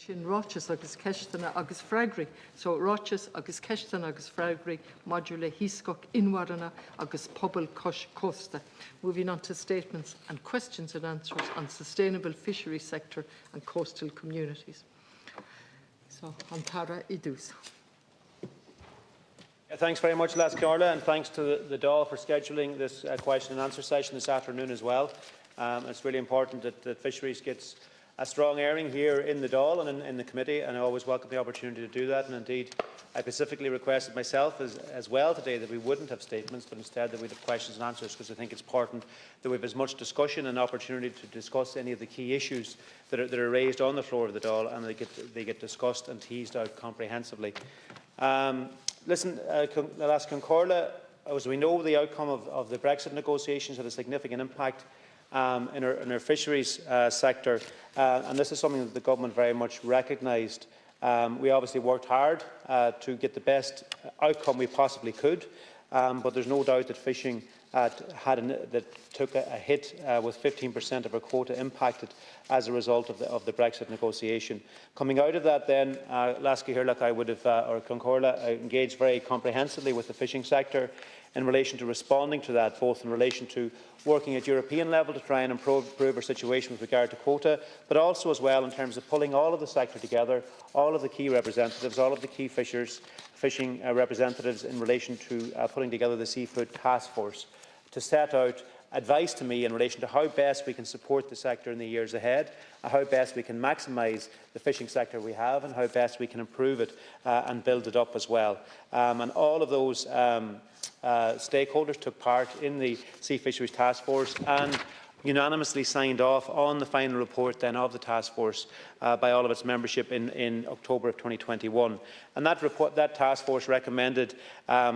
Sin Rochas agus Ceistena agus Fragri. So Rochas agus Ceistena agus Fragri, module Hiscock Inwarana agus Pobble Costa. Moving on to statements and questions and answers on sustainable fishery sector and coastal communities. So Antara Idus. Thanks very much, Las Carla, and thanks to the Dáil for scheduling this question and answer session this afternoon as well. It's really important that Fisheries gets a strong airing here in the Dáil and in the committee, and I always welcome the opportunity to do that. And indeed, I specifically requested myself as well today that we wouldn't have statements, but instead that we'd have questions and answers, because I think it's important that we have as much discussion and opportunity to discuss any of the key issues that are raised on the floor of the Dáil, and they get discussed and teased out comprehensively. Listen, Las Concorla, as we know, the outcome of the Brexit negotiations had a significant impact in our fisheries sector, and this is something that the government very much recognised. We obviously worked hard to get the best outcome we possibly could, but there's no doubt that fishing took a hit with 15% of our quota impacted as a result of the Brexit negotiation. Coming out of that then, Lasky Hirlach, I would have, or Concorla, engaged very comprehensively with the fishing sector in relation to responding to that, both in relation to working at European level to try and improve our situation with regard to quota, but also as well in terms of pulling all of the sector together, all of the key representatives, all of the key fishing representatives in relation to putting together the Seafood Task Force to set out advice to me in relation to how best we can support the sector in the years ahead, how best we can maximise the fishing sector we have, and how best we can improve it and build it up as well. And all of those stakeholders took part in the Sea Fisheries Task Force and unanimously signed off on the final report then of the task force by all of its membership in October of 2021. And that task force recommended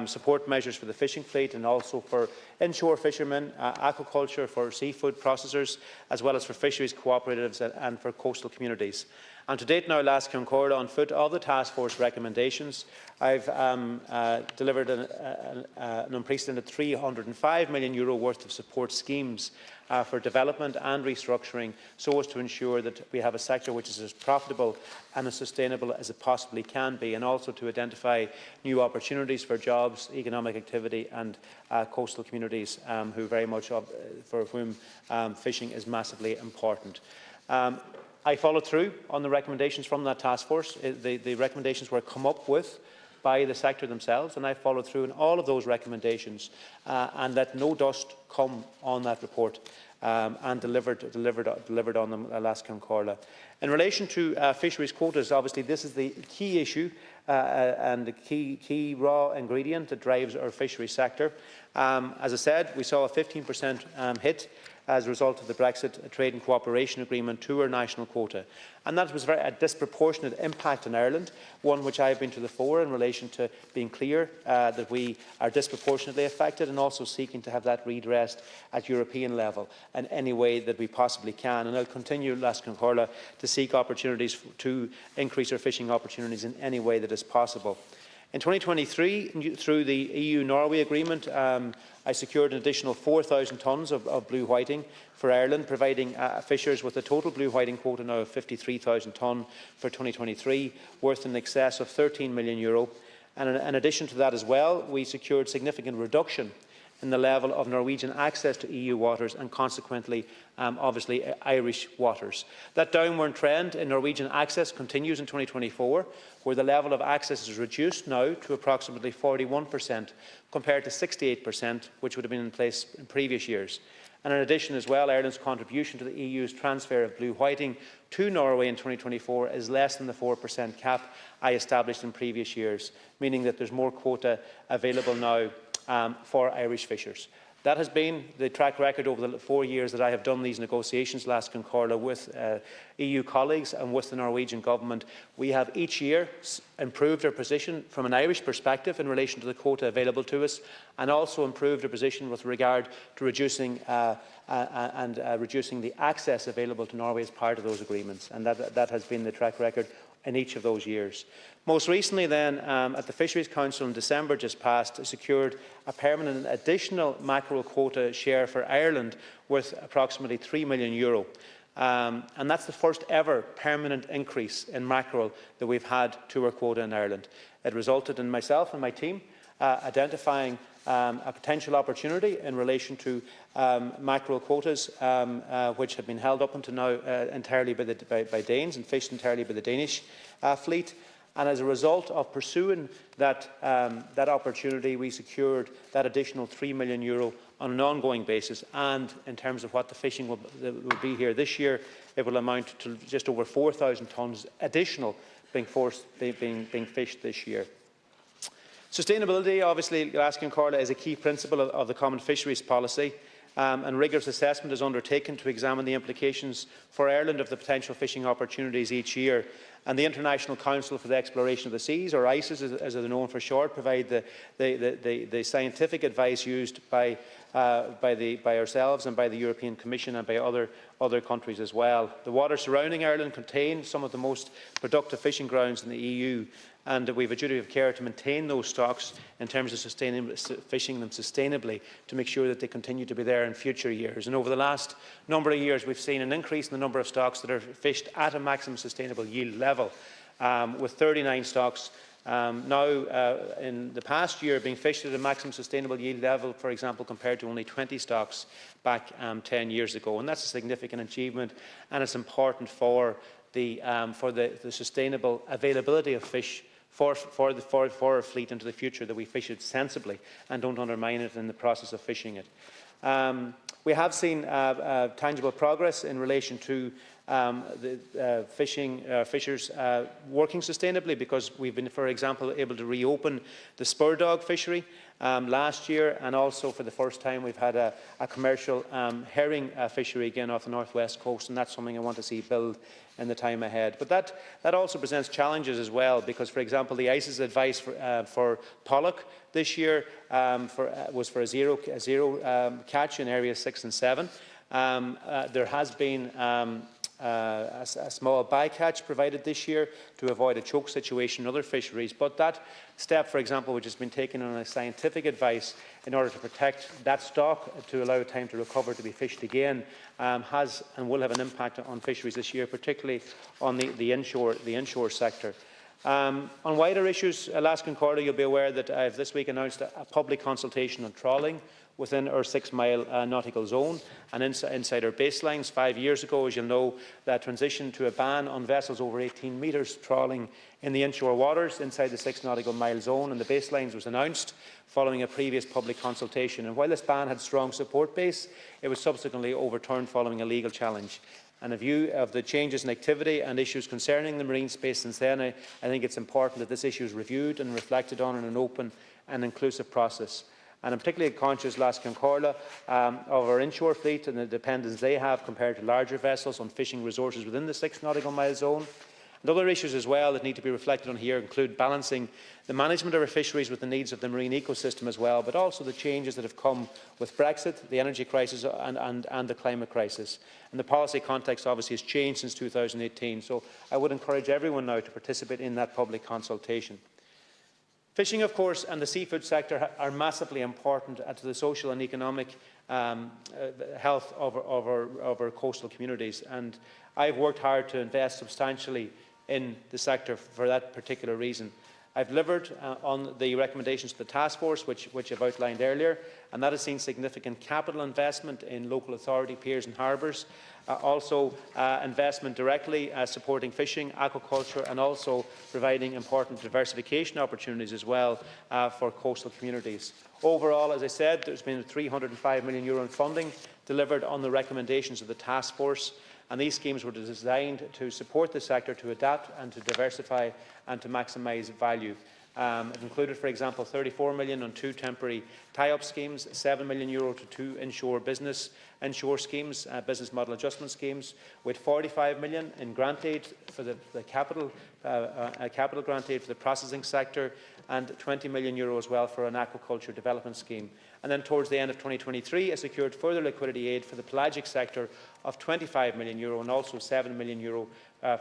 support measures for the fishing fleet and also for inshore fishermen, aquaculture, for seafood processors, as well as for fisheries cooperatives and for coastal communities. And to date now, Las Concorda, on foot of the task force recommendations, I've delivered an unprecedented €305 million worth of support schemes for development and restructuring, so as to ensure that we have a sector which is as profitable and as sustainable as it possibly can be, and also to identify new opportunities for jobs, economic activity and coastal communities for whom fishing is massively important. I followed through on the recommendations from that task force. The recommendations were come up with by the sector themselves, and I followed through on all of those recommendations and let no dust come on that report and delivered on them, Las Concorla. In relation to fisheries quotas, obviously this is the key issue and the key raw ingredient that drives our fisheries sector. As I said, we saw a 15% hit as a result of the Brexit Trade and Cooperation Agreement to our national quota. And that was a disproportionate impact in Ireland, one which I have been to the fore in relation to being clear that we are disproportionately affected, and also seeking to have that redressed at European level in any way that we possibly can. And I'll continue, Las Concorla, to seek opportunities to increase our fishing opportunities in any way that is possible. In 2023, through the EU-Norway agreement, I secured an additional 4,000 tonnes of blue whiting for Ireland, providing fishers with a total blue whiting quota now of 53,000 tonne for 2023, worth in excess of €13 million. And in addition to that as well, we secured significant reduction in the level of Norwegian access to EU waters and consequently, obviously, Irish waters. That downward trend in Norwegian access continues in 2024, where the level of access is reduced now to approximately 41% compared to 68%, which would have been in place in previous years. And in addition as well, Ireland's contribution to the EU's transfer of blue whiting to Norway in 2024 is less than the 4% cap I established in previous years, meaning that there's more quota available now for Irish fishers. That has been the track record over the 4 years that I have done these negotiations, Las Concorla, with EU colleagues and with the Norwegian government. We have each year improved our position from an Irish perspective in relation to the quota available to us, and also improved our position with regard to reducing the access available to Norway as part of those agreements. And that has been the track record in each of those years. Most recently then, at the Fisheries Council in December just past, secured a permanent additional mackerel quota share for Ireland worth approximately €3 million. and that's the first ever permanent increase in mackerel that we've had to our quota in Ireland. It resulted in myself and my team identifying a potential opportunity in relation to mackerel quotas, which had been held up until now entirely by Danes and fished entirely by the Danish fleet. And as a result of pursuing that opportunity, we secured that additional €3 million on an ongoing basis. And in terms of what the fishing will be here this year, it will amount to just over 4,000 tonnes additional being fished this year. Sustainability, obviously, Glasgow and Corla is a key principle of the Common Fisheries Policy, and rigorous assessment is undertaken to examine the implications for Ireland of the potential fishing opportunities each year. And the International Council for the Exploration of the Seas, or ICES as they're known for short, provide the scientific advice used by ourselves and by the European Commission and by other countries as well. The waters surrounding Ireland contain some of the most productive fishing grounds in the EU, and we have a duty of care to maintain those stocks in terms of fishing them sustainably to make sure that they continue to be there in future years. And over the last number of years, we've seen an increase in the number of stocks that are fished at a maximum sustainable yield level, with 39 stocks now in the past year being fished at a maximum sustainable yield level, for example, compared to only 20 stocks back 10 years ago. And that's a significant achievement, and it's important for the sustainable availability of fish for our fleet into the future, that we fish it sensibly and don't undermine it in the process of fishing it. We have seen tangible progress in relation to the fishers working sustainably, because we've been, for example, able to reopen the spur dog fishery last year, and also for the first time we've had a commercial herring fishery again off the northwest coast, and that's something I want to see build in the time ahead. But that also presents challenges as well, because, for example, the ICES advice for pollock this year was for a zero catch in areas 6 and 7. There has been a small bycatch provided this year to avoid a choke situation in other fisheries, but that step, for example, which has been taken on a scientific advice in order to protect that stock to allow time to recover to be fished again, has and will have an impact on fisheries this year, particularly on the inshore sector. On wider issues, Alaska and Corla, you'll be aware that I've this week announced a public consultation on trawling within our 6-mile nautical zone and inside our baselines. 5 years ago, as you'll know, that transition to a ban on vessels over 18 metres trawling in the inshore waters inside the 6 nautical mile zone and the baselines was announced following a previous public consultation. And while this ban had strong support base, it was subsequently overturned following a legal challenge. And in view of the changes in activity and issues concerning the marine space since then, I think it's important that this issue is reviewed and reflected on in an open and inclusive process. And I'm particularly conscious, Alaska and Corla, of our inshore fleet and the dependence they have compared to larger vessels on fishing resources within the 6 nautical mile zone. And other issues as well that need to be reflected on here include balancing the management of our fisheries with the needs of the marine ecosystem as well, but also the changes that have come with Brexit, the energy crisis and the climate crisis. And the policy context obviously has changed since 2018, so I would encourage everyone now to participate in that public consultation. Fishing, of course, and the seafood sector are massively important to the social and economic health of our coastal communities, and I've worked hard to invest substantially in the sector for that particular reason. I've delivered on the recommendations of the task force, which I've outlined earlier, and that has seen significant capital investment in local authority piers and harbours, also investment directly supporting fishing, aquaculture, and also providing important diversification opportunities as well for coastal communities. Overall, as I said, there's been €305 million in funding delivered on the recommendations of the task force, and these schemes were designed to support the sector to adapt and to diversify and to maximise value. It included, for example, €34 million on 2 temporary tie-up schemes, €7 million to 2 inshore schemes, business model adjustment schemes, with €45 million in grant aid for the capital grant aid for the processing sector, and €20 million as well for an aquaculture development scheme. And then towards the end of 2023, I secured further liquidity aid for the pelagic sector of €25 million and also €7 million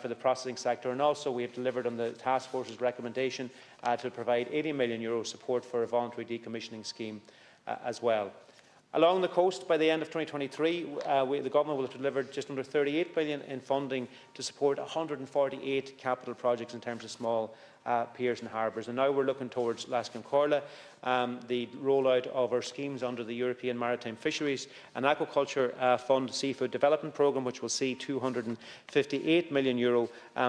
for the processing sector. And also we have delivered on the task force's recommendation to provide €80 million support for a voluntary decommissioning scheme as well. Along the coast, by the end of 2023, the Government will have delivered just under 38 billion in funding to support 148 capital projects in terms of small piers and harbours. And now we're looking towards Lasconcorla, the rollout of our schemes under the European Maritime Fisheries and Aquaculture Fund Seafood Development Programme, which will see €258 million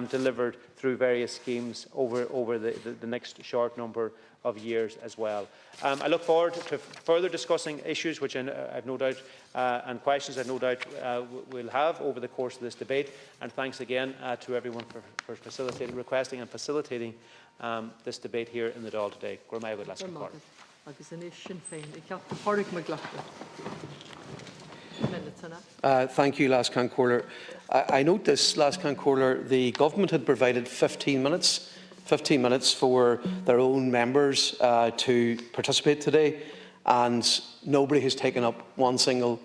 delivered through various schemes over the next short number of years as well. I look forward to further discussing issues which I've no doubt and questions I've no doubt we'll have over the course of this debate. And thanks again to everyone for requesting and facilitating this debate here in the Dáil today. Thank you, Lasconcorla. I note this, Lasconcorla, the Government had provided 15 minutes for their own members to participate today, and nobody has taken up one single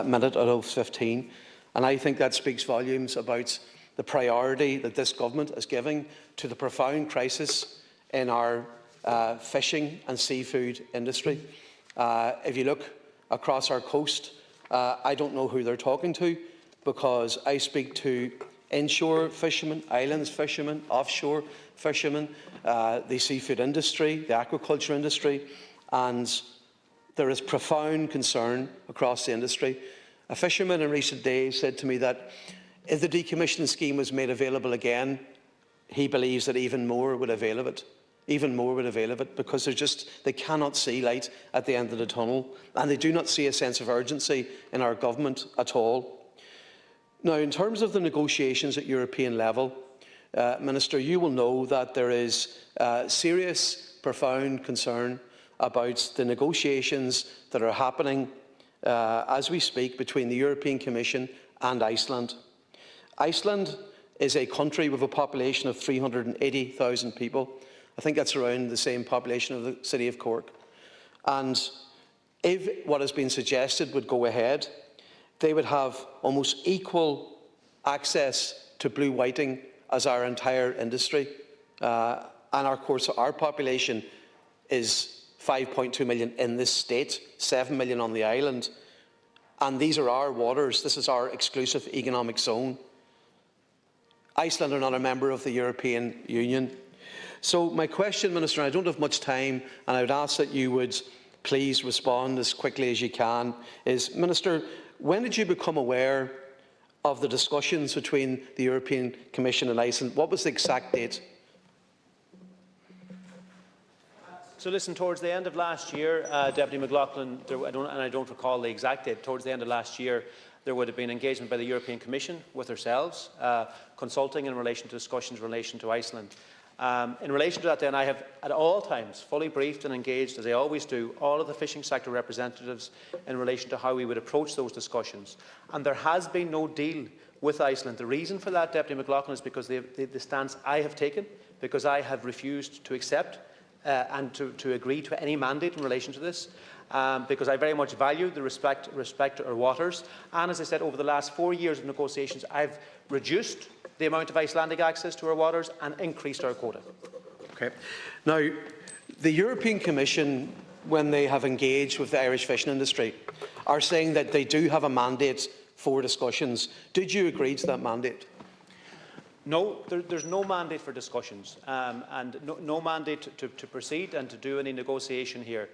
minute out of 15. And I think that speaks volumes about the priority that this Government is giving to the profound crisis in our fishing and seafood industry. If you look across our coast, I don't know who they're talking to, because I speak to inshore fishermen, islands fishermen, offshore fishermen, the seafood industry, the aquaculture industry, and there is profound concern across the industry. A fisherman in recent days said to me that if the decommissioning scheme was made available again, he believes that even more would avail of it. Because they cannot see light at the end of the tunnel, and they do not see a sense of urgency in our government at all. Now, in terms of the negotiations at European level, Minister, you will know that there is serious, profound concern about the negotiations that are happening as we speak between the European Commission and Iceland. Iceland is a country with a population of 380,000 people. I think that's around the same population of the city of Cork. And if what has been suggested would go ahead, they would have almost equal access to blue whiting as our entire industry. And of course, our population is 5.2 million in this state, 7 million on the island. And these are our waters. This is our exclusive economic zone. Iceland are not a member of the European Union. So my question, Minister, and I don't have much time, and I would ask that you would please respond as quickly as you can, is, Minister, when did you become aware of the discussions between the European Commission and Iceland? What was the exact date? So listen, towards the end of last year, Deputy McLaughlin, I don't recall the exact date, towards the end of last year, there would have been engagement by the European Commission with ourselves, consulting in relation to discussions in relation to Iceland. In relation to that, then, I have at all times fully briefed and engaged, as I always do, all of the fishing sector representatives in relation to how we would approach those discussions. And there has been no deal with Iceland. The reason for that, Deputy McLaughlin, is because the stance I have taken, because I have refused to accept and to agree to any mandate in relation to this, because I very much value the respect to our waters. And as I said, over the last 4 years of negotiations, I've reduced the amount of Icelandic access to our waters and increased our quota. Okay. Now, the European Commission, when they have engaged with the Irish fishing industry, are saying that they do have a mandate for discussions. Did you agree to that mandate? No, there's no mandate for discussions and no mandate to proceed and to do any negotiation here.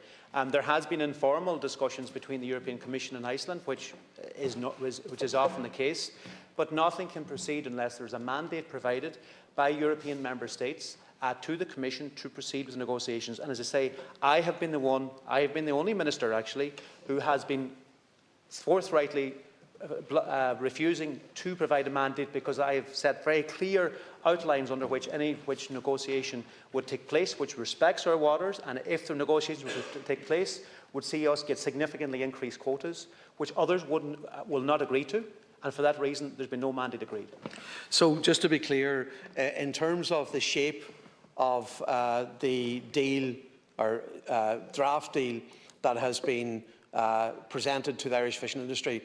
There has been informal discussions between the European Commission and Iceland, which is often the case, but nothing can proceed unless there is a mandate provided by European member states to the Commission to proceed with negotiations. And as I say, I have been the only minister actually who has been forthrightly refusing to provide a mandate, because I have set very clear outlines under which negotiation would take place, which respects our waters, and if the negotiations were to take place, would see us get significantly increased quotas, which others will not agree to. And for that reason, there's been no mandate agreed. So, just to be clear, in terms of the shape of the deal or draft deal that has been presented to the Irish fishing industry,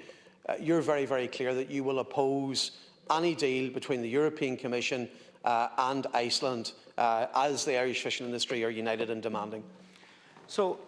you're very, very clear that you will oppose any deal between the European Commission and Iceland, as the Irish fishing industry are united in demanding. So,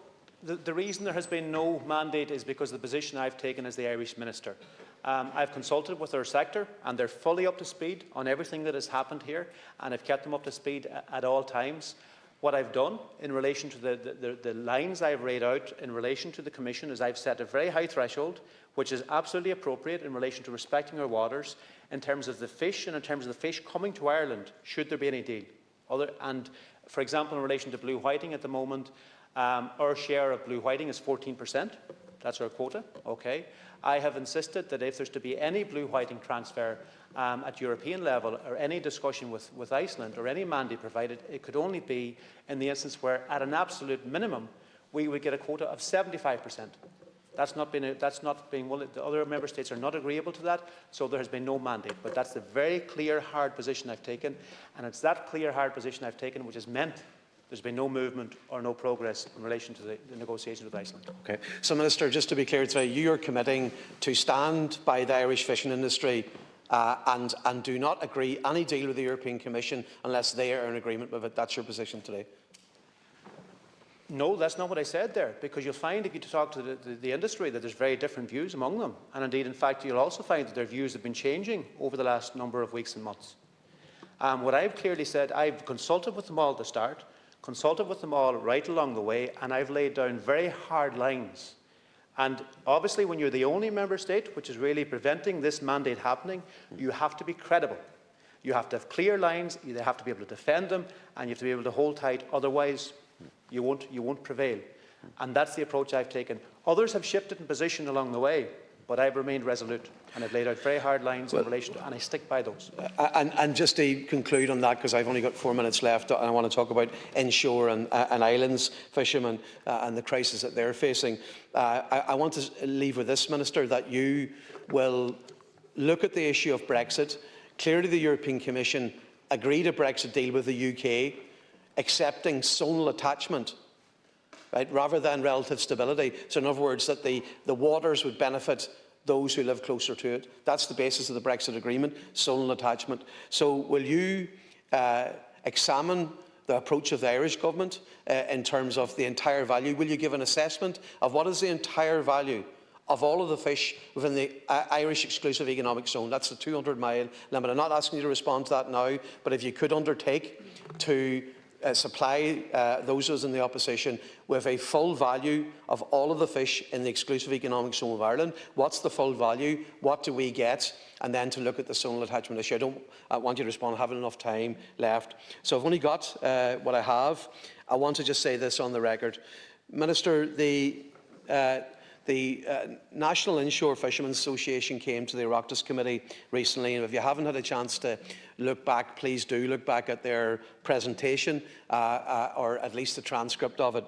The reason there has been no mandate is because of the position I've taken as the Irish Minister. I've consulted with our sector, and they're fully up to speed on everything that has happened here, and I've kept them up to speed at all times. What I've done in relation to the lines I've laid out in relation to the Commission is I've set a very high threshold, which is absolutely appropriate in relation to respecting our waters, in terms of the fish and in terms of the fish coming to Ireland, should there be any deal. And, for example, in relation to blue whiting at the moment, our share of blue whiting is 14%. That's our quota. Okay. I have insisted that if there's to be any blue whiting transfer at European level, or any discussion with Iceland, or any mandate provided, it could only be in the instance where, at an absolute minimum, we would get a quota of 75%. That's not being well, the other member states are not agreeable to that, so there has been no mandate. But that's the very clear, hard position I've taken, and it's that clear, hard position I've taken which has meant there's been no movement or no progress in relation to the negotiations with Iceland. Okay. So, Minister, just to be clear today, you are committing to stand by the Irish fishing industry and do not agree any deal with the European Commission unless they are in agreement with it. That's your position today? No, that's not what I said there, because you'll find if you talk to the industry that there's very different views among them. And indeed, in fact, you'll also find that their views have been changing over the last number of weeks and months. What I've clearly said, I've consulted with them all at the start, consulted with them all right along the way, and I've laid down very hard lines. And obviously, when you're the only member state which is really preventing this mandate happening, you have to be credible. You have to have clear lines, you have to be able to defend them, and you have to be able to hold tight, otherwise you won't prevail. And that's the approach I've taken. Others have shifted in position along the way, but I've remained resolute, and I've laid out very hard lines in relation to, and I stick by those. And just to conclude on that, because I've only got 4 minutes left, and I want to talk about inshore and islands fishermen and the crisis that they're facing. I want to leave with this, Minister, that you will look at the issue of Brexit. Clearly, the European Commission agreed a Brexit deal with the UK, accepting zonal attachment, right, rather than relative stability. So in other words, that the waters would benefit those who live closer to it. That's the basis of the Brexit agreement, zonal attachment. So will you examine the approach of the Irish government in terms of the entire value? Will you give an assessment of what is the entire value of all of the fish within the Irish exclusive economic zone? That's the 200-mile limit. I'm not asking you to respond to that now, but if you could undertake to supply those of us in the opposition with a full value of all of the fish in the exclusive economic zone of Ireland. What's the full value? What do we get? And then to look at the zonal attachment issue. I don't want you to respond. I haven't enough time left. So I've only got what I have. I want to just say this on the record. Minister, the National Inshore Fishermen's Association came to the Oireachtas Committee recently, and if you haven't had a chance to look back, please do look back at their presentation, or at least the transcript of it.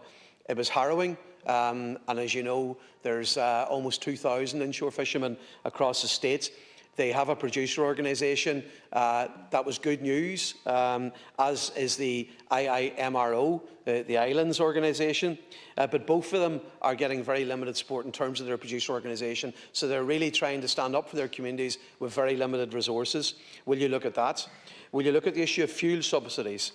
It was harrowing, and as you know, there's almost 2,000 inshore fishermen across the state. They have a producer organisation. That was good news, as is the IIMRO, the Islands organisation. But both of them are getting very limited support in terms of their producer organisation. So they're really trying to stand up for their communities with very limited resources. Will you look at that? Will you look at the issue of fuel subsidies?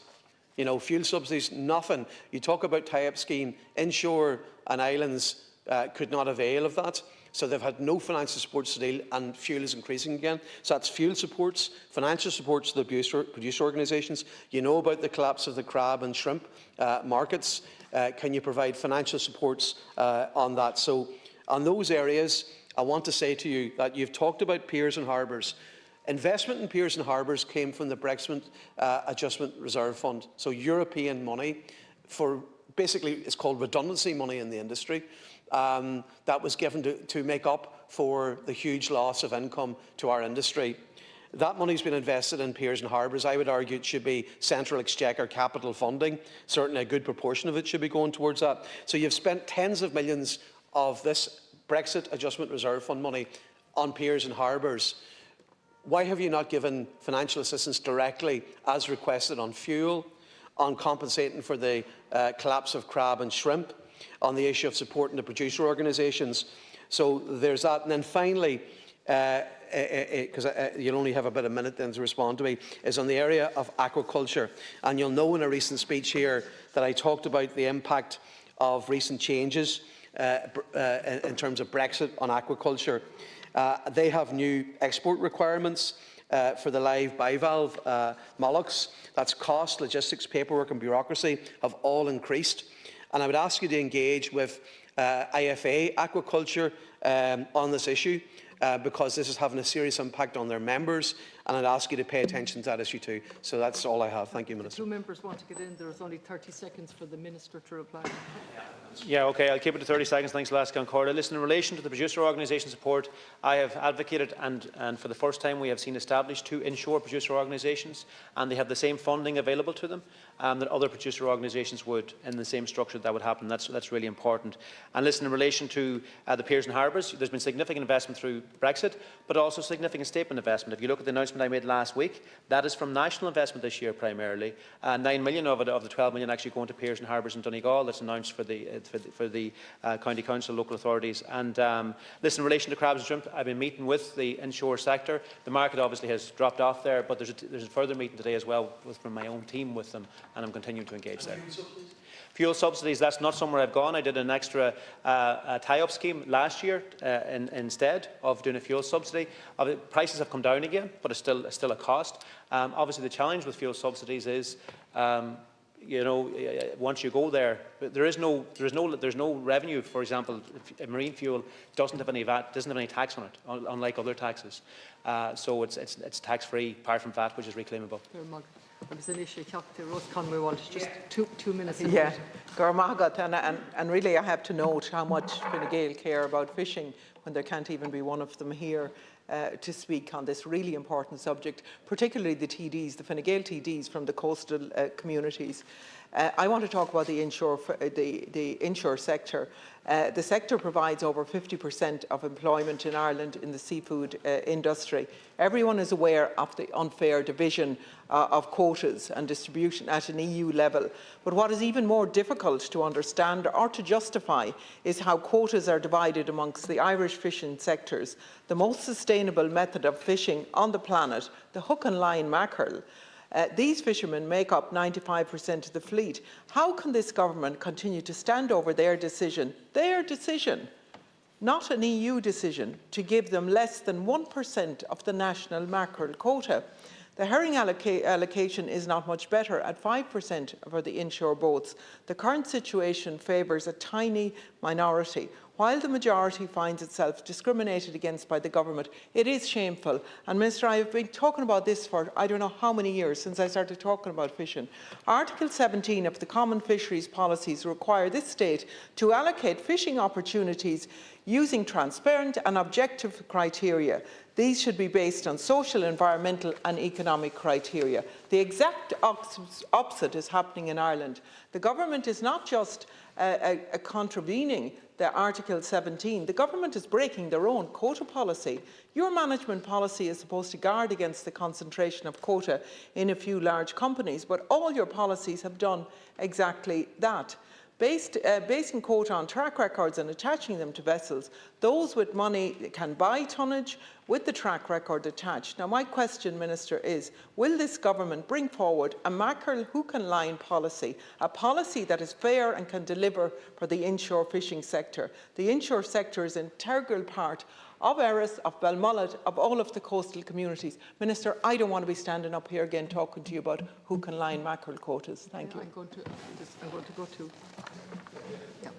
You know, fuel subsidies, nothing. You talk about tie-up scheme. Inshore and islands could not avail of that. So they've had no financial supports to deal, and fuel is increasing again. So that's fuel supports, financial supports to the producer organisations. You know about the collapse of the crab and shrimp markets. Can you provide financial supports on that? So on those areas, I want to say to you that you've talked about piers and harbours. Investment in piers and harbours came from the Brexit Adjustment Reserve Fund. So European money for, basically, it's called redundancy money in the industry. That was given to make up for the huge loss of income to our industry. That money has been invested in piers and harbours. I would argue it should be central exchequer capital funding. Certainly a good proportion of it should be going towards that. So you've spent tens of millions of this Brexit Adjustment Reserve Fund money on piers and harbours. Why have you not given financial assistance directly, as requested, on fuel, on compensating for the collapse of crab and shrimp, on the issue of supporting the producer organisations? So there's that. And then finally, because you'll only have about a minute then to respond to me, is on the area of aquaculture. And you'll know in a recent speech here that I talked about the impact of recent changes in terms of Brexit on aquaculture. They have new export requirements for the live bivalve molluscs. That's cost, logistics, paperwork and bureaucracy have all increased. And I would ask you to engage with IFA aquaculture on this issue, because this is having a serious impact on their members, and I'd ask you to pay attention to that issue too. So that's all I have. Thank you, Minister. Two members want to get in. There is only 30 seconds for the Minister to reply. Yeah, okay, I'll keep it to 30 seconds. Thanks, Lascan Corda. Listen, in relation to the producer organisation support, I have advocated and for the first time we have seen established 2 inshore producer organisations, and they have the same funding available to them that other producer organisations would in the same structure that would happen. That's really important. And listen, in relation to the piers and harbours, there's been significant investment through Brexit, but also significant statement investment. If you look at the announcement I made last week, that is from national investment this year primarily. 9 million of the 12 million actually going to piers and harbours in Donegal. That's announced for the County Council, local authorities. And listen, in relation to crabs and shrimp, I've been meeting with the inshore sector. The market obviously has dropped off there, but there's a further meeting today as well from my own team with them, and I'm continuing to engage there. Fuel subsidies, that's not somewhere I've gone. I did an extra tie-up scheme last year instead of doing a fuel subsidy. Prices have come down again, but it's still a cost. Obviously, the challenge with fuel subsidies is, you know, once you go there, there's no revenue. For example, marine fuel doesn't have any VAT, doesn't have any tax on it, unlike other taxes. So it's tax-free, apart from VAT, which is reclaimable. There was an issue, Rose Conway wanted just two minutes. Yeah, Garmagat, and really I have to note how much Fine Gael care about fishing when there can't even be one of them here to speak on this really important subject, particularly the TDs, the Fine Gael TDs from the coastal communities. I want to talk about the inshore sector. The sector provides over 50% of employment in Ireland in the seafood industry. Everyone is aware of the unfair division of quotas and distribution at an EU level. But what is even more difficult to understand or to justify is how quotas are divided amongst the Irish fishing sectors. The most sustainable method of fishing on the planet, the hook and line mackerel. These fishermen make up 95% of the fleet. How can this government continue to stand over their decision, not an EU decision, to give them less than 1% of the national mackerel quota? The herring allocation is not much better at 5% for the inshore boats. The current situation favours a tiny minority. While the majority finds itself discriminated against by the government, it is shameful. And Minister, I have been talking about this for I don't know how many years since I started talking about fishing. Article 17 of the Common Fisheries Policies require this state to allocate fishing opportunities using transparent and objective criteria. These should be based on social, environmental and economic criteria. The exact opposite is happening in Ireland. The government is not just contravening the Article 17. The government is breaking their own quota policy. Your management policy is supposed to guard against the concentration of quota in a few large companies, but all your policies have done exactly that. Basing quota on track records and attaching them to vessels, those with money can buy tonnage with the track record attached. Now, my question, Minister, is will this government bring forward a mackerel hook and line policy, a policy that is fair and can deliver for the inshore fishing sector? The inshore sector is an integral part of Erris, of Balmullet, of all of the coastal communities. Minister, I don't want to be standing up here again talking to you about hook and line mackerel quotas. Thank you. I'm going to go to. Yeah.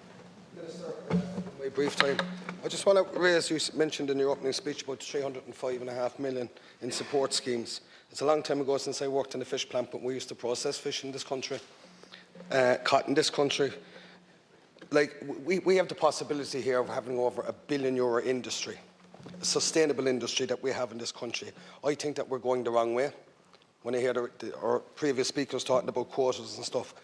Minister, in my brief time, I just want to raise, you mentioned in your opening speech about 305.5 million in support schemes. It's a long time ago since I worked in a fish plant, but we used to process fish in this country, cotton in this country. Like, we have the possibility here of having over €1 billion industry, a sustainable industry that we have in this country. I think that we're going the wrong way. When I hear our previous speakers talking about quotas and stuff,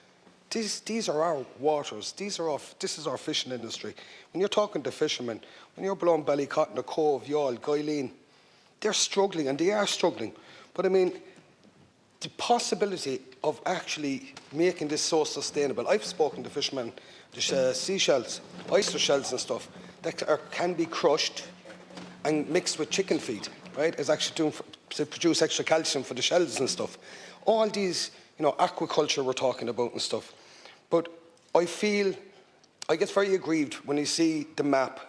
these are our waters. This is our fishing industry. When you're talking to fishermen, when you're blowing Ballycotton, the Cove, Youghal, Guyleen, they're struggling, and they are struggling. But I mean, the possibility of actually making this so sustainable. I've spoken to fishermen, the seashells, oyster shells and stuff, that can be crushed and mixed with chicken feed, right? It's actually to produce extra calcium for the shells and stuff. All these, you know, aquaculture we're talking about and stuff. But I feel I get very aggrieved when you see the map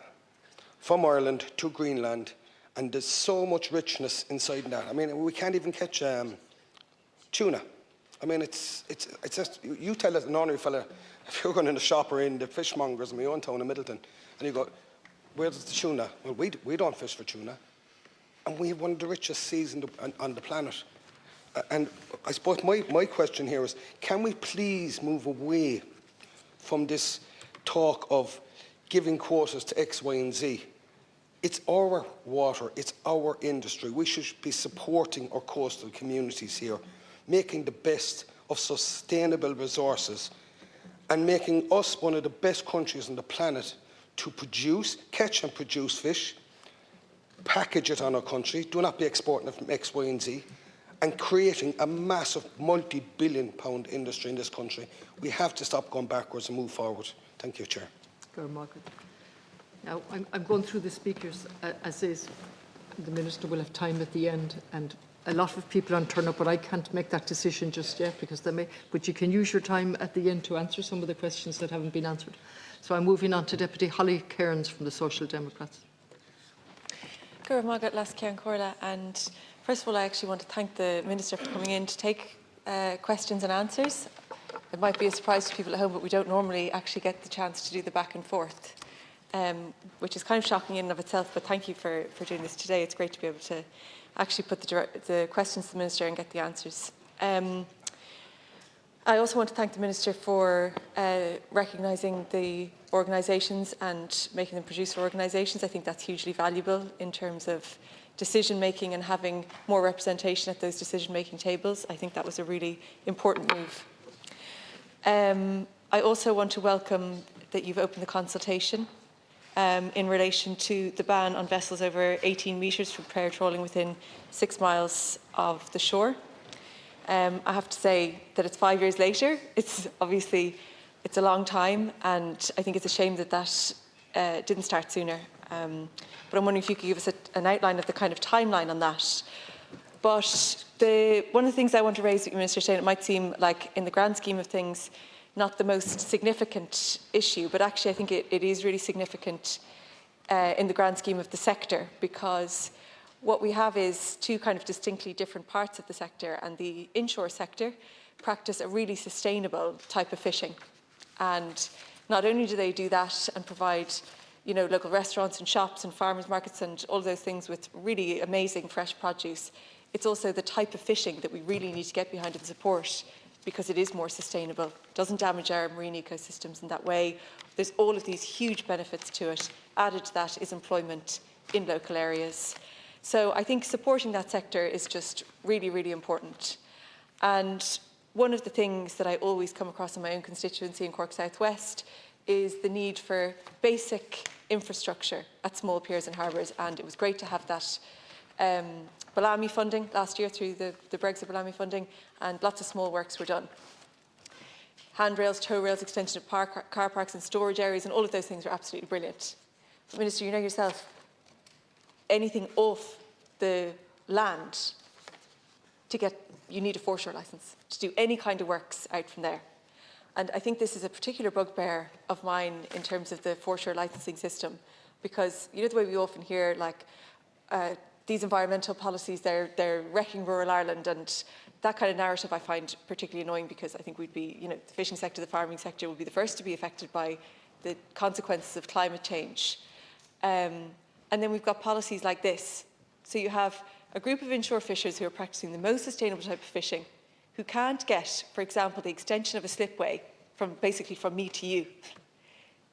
from Ireland to Greenland, and there's so much richness inside that. I mean, we can't even catch tuna. I mean, it's just, you tell an ordinary fella, if you're going in the shop or in the fishmongers in my own town in Middleton, and you go, where's the tuna? Well, we don't fish for tuna. And we have one of the richest seas on the planet. And I suppose my question here is, can we please move away from this talk of giving quotas to X, Y, and Z? It's our water, it's our industry. We should be supporting our coastal communities here, making the best of sustainable resources and making us one of the best countries on the planet to produce, catch and produce fish, package it on our country, do not be exporting it from X, Y, and Z, and creating a massive multi-billion-pound industry in this country. We have to stop going backwards and move forward. Thank you, Chair. Now, I'm going through the speakers as is. The Minister will have time at the end, and a lot of people aren't turn up, but I can't make that decision just yet because they may. But you can use your time at the end to answer some of the questions that haven't been answered. So I'm moving on to Deputy Holly Cairns from the Social Democrats. And first of all, I actually want to thank the Minister for coming in to take questions and answers. It might be a surprise to people at home, but we don't normally actually get the chance to do the back and forth, which is kind of shocking in and of itself, but thank you for doing this today. It's great to be able to actually put the questions to the Minister and get the answers. I also want to thank the Minister for recognising the organisations and making them producer organisations. I think that's hugely valuable in terms of decision making and having more representation at those decision making tables. I think that was a really important move. I also want to welcome that you've opened the consultation in relation to the ban on vessels over 18 metres from prey trawling within 6 miles of the shore. I have to say that it's 5 years later. It's a long time, and I think it's a shame that that didn't start sooner. But I'm wondering if you could give us an outline of the kind of timeline on that. But one of the things I want to raise with you, Minister, saying it might seem like, in the grand scheme of things, not the most significant issue, but actually I think it is really significant in the grand scheme of the sector, because what we have is two kind of distinctly different parts of the sector, and the inshore sector practice a really sustainable type of fishing. And not only do they do that and provide, local restaurants and shops and farmers markets and all those things with really amazing fresh produce, it's also the type of fishing that we really need to get behind and support, because it is more sustainable, doesn't damage our marine ecosystems in that way. There's all of these huge benefits to it. Added to that is employment in local areas. So I think supporting that sector is just really, really important. And one of the things that I always come across in my own constituency in Cork South West is the need for basic infrastructure at small piers and harbours, and it was great to have that Bellamy funding last year through the Brexit Bellamy funding, and lots of small works were done. Handrails, tow rails, extension of car parks and storage areas, and all of those things are absolutely brilliant. But Minister, you know yourself, anything off the land, you need a foreshore licence to do any kind of works out from there. And I think this is a particular bugbear of mine in terms of the foreshore licensing system, because the way we often hear, these environmental policies, they're wrecking rural Ireland, and that kind of narrative I find particularly annoying, because I think we'd be, the fishing sector, the farming sector will be the first to be affected by the consequences of climate change. And then we've got policies like this. So you have a group of inshore fishers who are practicing the most sustainable type of fishing, who can't get, for example, the extension of a slipway from me to you,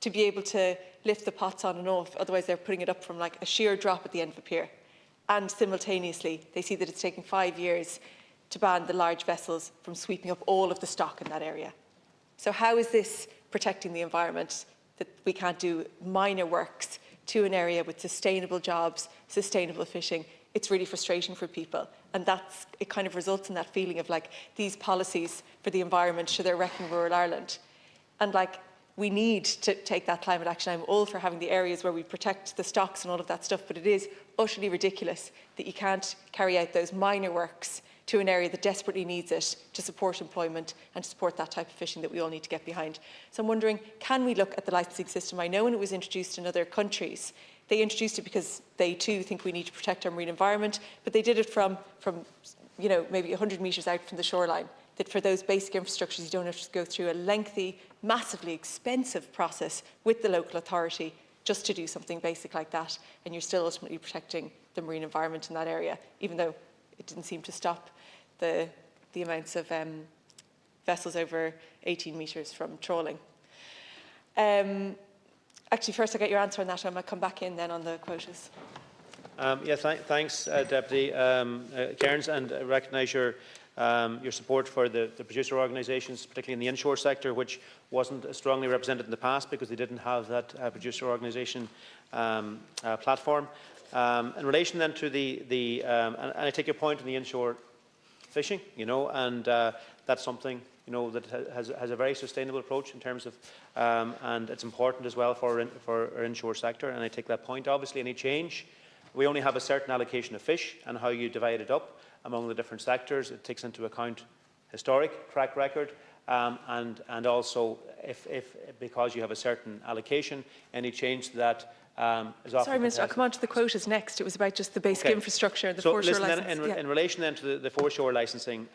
to be able to lift the pots on and off. Otherwise, they're putting it up from a sheer drop at the end of a pier. And simultaneously, they see that it's taking 5 years to ban the large vessels from sweeping up all of the stock in that area. So how is this protecting the environment, that we can't do minor works to an area with sustainable jobs, sustainable fishing? It's really frustrating for people. And it kind of results in that feeling of these policies for the environment, they're wrecking rural Ireland. And we need to take that climate action. I'm all for having the areas where we protect the stocks and all of that stuff, but it is utterly ridiculous that you can't carry out those minor works to an area that desperately needs it to support employment and to support that type of fishing that we all need to get behind. So I'm wondering, can we look at the licensing system? I know when it was introduced in other countries, they introduced it because they too think we need to protect our marine environment, but they did it from you know, maybe 100 metres out from the shoreline. That for those basic infrastructures, you don't have to go through a lengthy, massively expensive process with the local authority just to do something basic like that, and you're still ultimately protecting the marine environment in that area, even though it didn't seem to stop the amounts of vessels over 18 metres from trawling. Actually, first I'll get your answer on that, and I might come back in then on the quotas. Thanks, Deputy Cairns, and I recognise your support for the producer organisations, particularly in the inshore sector, which wasn't as strongly represented in the past because they didn't have that producer organisation platform. In relation then to and I take your point on the inshore fishing, you know, and that's something, you know, that has a very sustainable approach in terms of, and it's important as well for our inshore sector, and I take that point. Obviously, any change, we only have a certain allocation of fish, and how you divide it up among the different sectors, it takes into account historic track record, and also if because you have a certain allocation, any change to that is often Sorry, Minister, I'll come on to the quotas next. It was about just the basic infrastructure, the foreshore licence. In relation then to the foreshore licensing,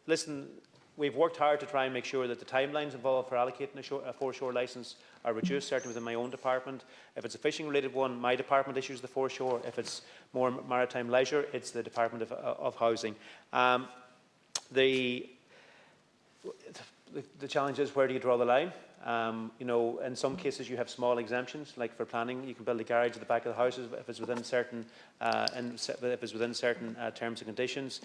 listen, we've worked hard to try and make sure that the timelines involved for allocating a foreshore licence are reduced, certainly within my own department. If it's a fishing-related one, my department issues the foreshore. If it's more maritime leisure, it's the Department of Housing. The challenge is, where do you draw the line? You know, in some cases you have small exemptions, like for planning, you can build a garage at the back of the house if it's within certain terms and conditions.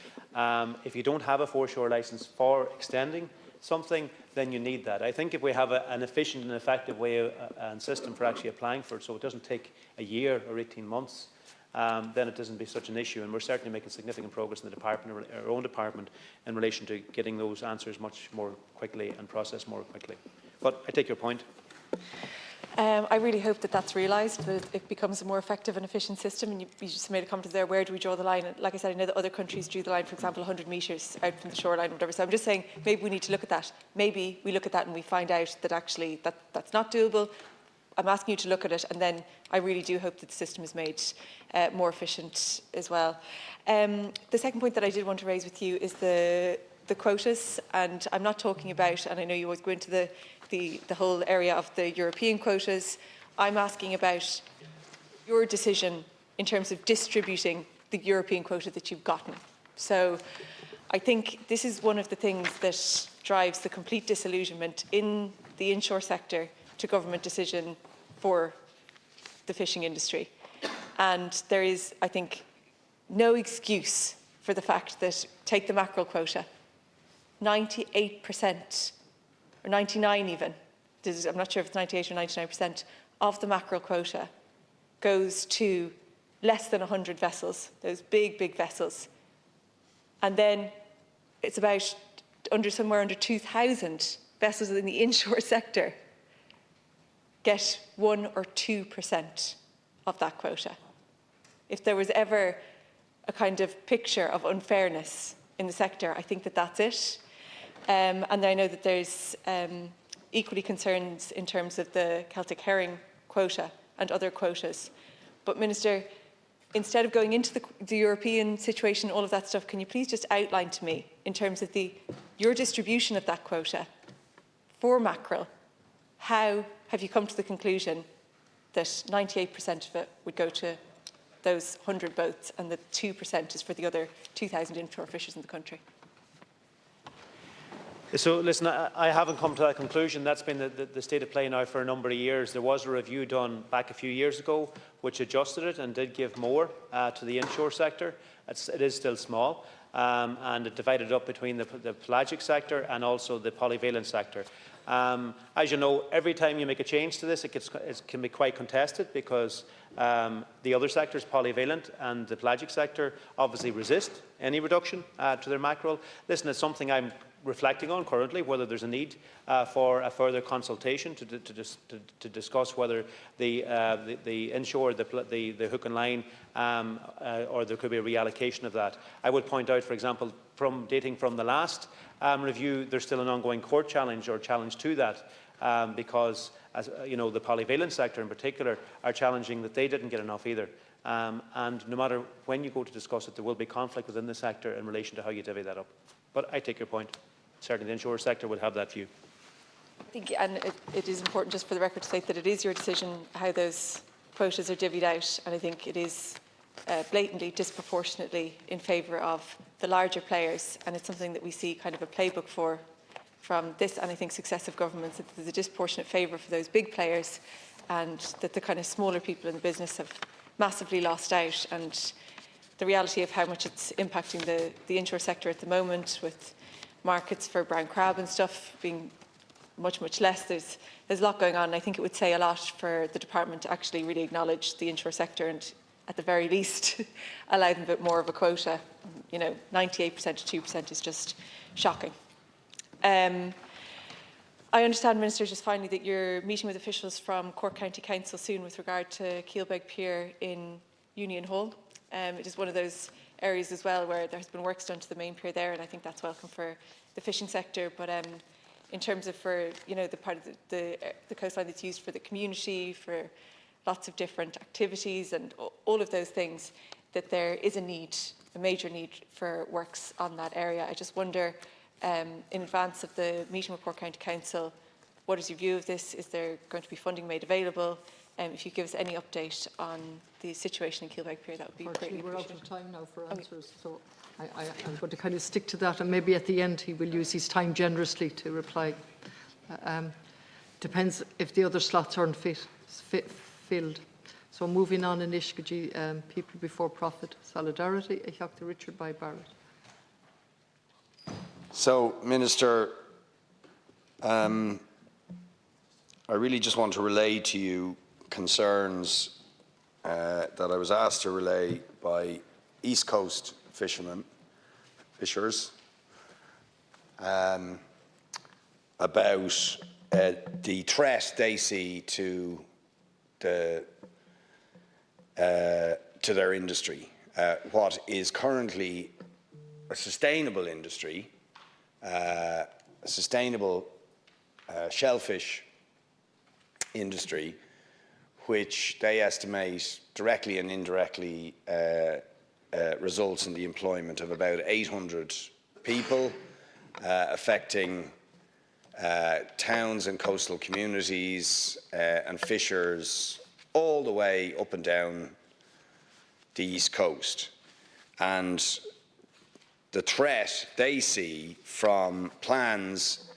If you don't have a foreshore licence for extending something, then you need that. I think if we have an efficient and effective way and system for actually applying for it, so it doesn't take a year or 18 months, then it doesn't be such an issue. And we're certainly making significant progress in the department, our own department, in relation to getting those answers much more quickly and processed more quickly. But I take your point. I really hope that that's realised, that it becomes a more effective and efficient system. And you just made a comment there, where do we draw the line? And like I said, I know that other countries drew the line, for example, 100 metres out from the shoreline or whatever. So I'm just saying, maybe we need to look at that. Maybe we look at that and we find out that actually that's not doable. I'm asking you to look at it, and then I really do hope that the system is made more efficient as well. The second point that I did want to raise with you is the quotas, and I'm not talking about, and I know you always go into the whole area of the European quotas. I'm asking about your decision in terms of distributing the European quota that you've gotten. So I think this is one of the things that drives the complete disillusionment in the inshore sector to government decision for the fishing industry. And there is, I think, no excuse for the fact that, take the mackerel quota, 98%, or 99 even, I'm not sure if it's 98 or 99%, of the mackerel quota goes to less than 100 vessels, those big, big vessels. And then it's about somewhere under 2,000 vessels in the inshore sector get 1 or 2% of that quota. If there was ever a kind of picture of unfairness in the sector, I think that that's it. And I know that there's equally concerns in terms of the Celtic herring quota and other quotas. But Minister, instead of going into the European situation, all of that stuff, can you please just outline to me, in terms of your distribution of that quota for mackerel, how have you come to the conclusion that 98% of it would go to those 100 boats and that 2% is for the other 2,000 inshore fishers in the country? So, listen, I haven't come to that conclusion. That's been the state of play now for a number of years. There was a review done back a few years ago which adjusted it and did give more to the inshore sector. It is still small, and it divided up between the pelagic sector and also the polyvalent sector. As you know, every time you make a change to this, it can be quite contested, because the other sectors, polyvalent and the pelagic sector, obviously resist any reduction to their mackerel. Listen, it's something I'm reflecting on currently whether there's a need for a further consultation to discuss whether the inshore, the hook and line, or there could be a reallocation of that. I would point out, for example, dating from the last review, there's still an ongoing court challenge or challenge to that, because, as you know, the polyvalent sector in particular are challenging that they didn't get enough either. And no matter when you go to discuss it, there will be conflict within the sector in relation to how you divvy that up. But I take your point. Certainly the insurer sector would have that view. I think, and it is important just for the record to state that it is your decision how those quotas are divvied out, and I think it is blatantly disproportionately in favour of the larger players, and it's something that we see kind of a playbook for from this and I think successive governments, that there's a disproportionate favour for those big players and that the kind of smaller people in the business have massively lost out. And the reality of how much it's impacting the inshore sector at the moment, with markets for brown crab and stuff being much less, there's a lot going on. And I think it would say a lot for the department to actually really acknowledge the inshore sector and at the very least allow them a bit more of a quota. You know, 98% to 2% is just shocking. I understand, Minister, just finally, that you're meeting with officials from Cork County Council soon with regard to Keelbeg Pier in Union Hall. It is one of those areas as well where there has been works done to the main pier there, and I think that's welcome for the fishing sector. But in terms of for the part of the coastline that's used for the community, for lots of different activities and all of those things, that there is a major need for works on that area. I just wonder, in advance of the meeting with Cork County Council, what is your view of this? Is there going to be funding made available? If you give us any update on the situation in Keelbeg Pier, that would be greatly appreciated. We're out of time now for answers, so I'm going to kind of stick to that, and maybe at the end he will use his time generously to reply. Depends if the other slots aren't filled. So moving on in Ishkaji, People Before Profit, Solidarity, Dr. Richard by Barrett. So, Minister, I really just want to relay to you concerns that I was asked to relay by East Coast fishers about the threat they see to their industry. What is currently a sustainable industry, a sustainable shellfish industry, which they estimate directly and indirectly results in the employment of about 800 people, affecting towns and coastal communities and fishers all the way up and down the East Coast. And the threat they see from plans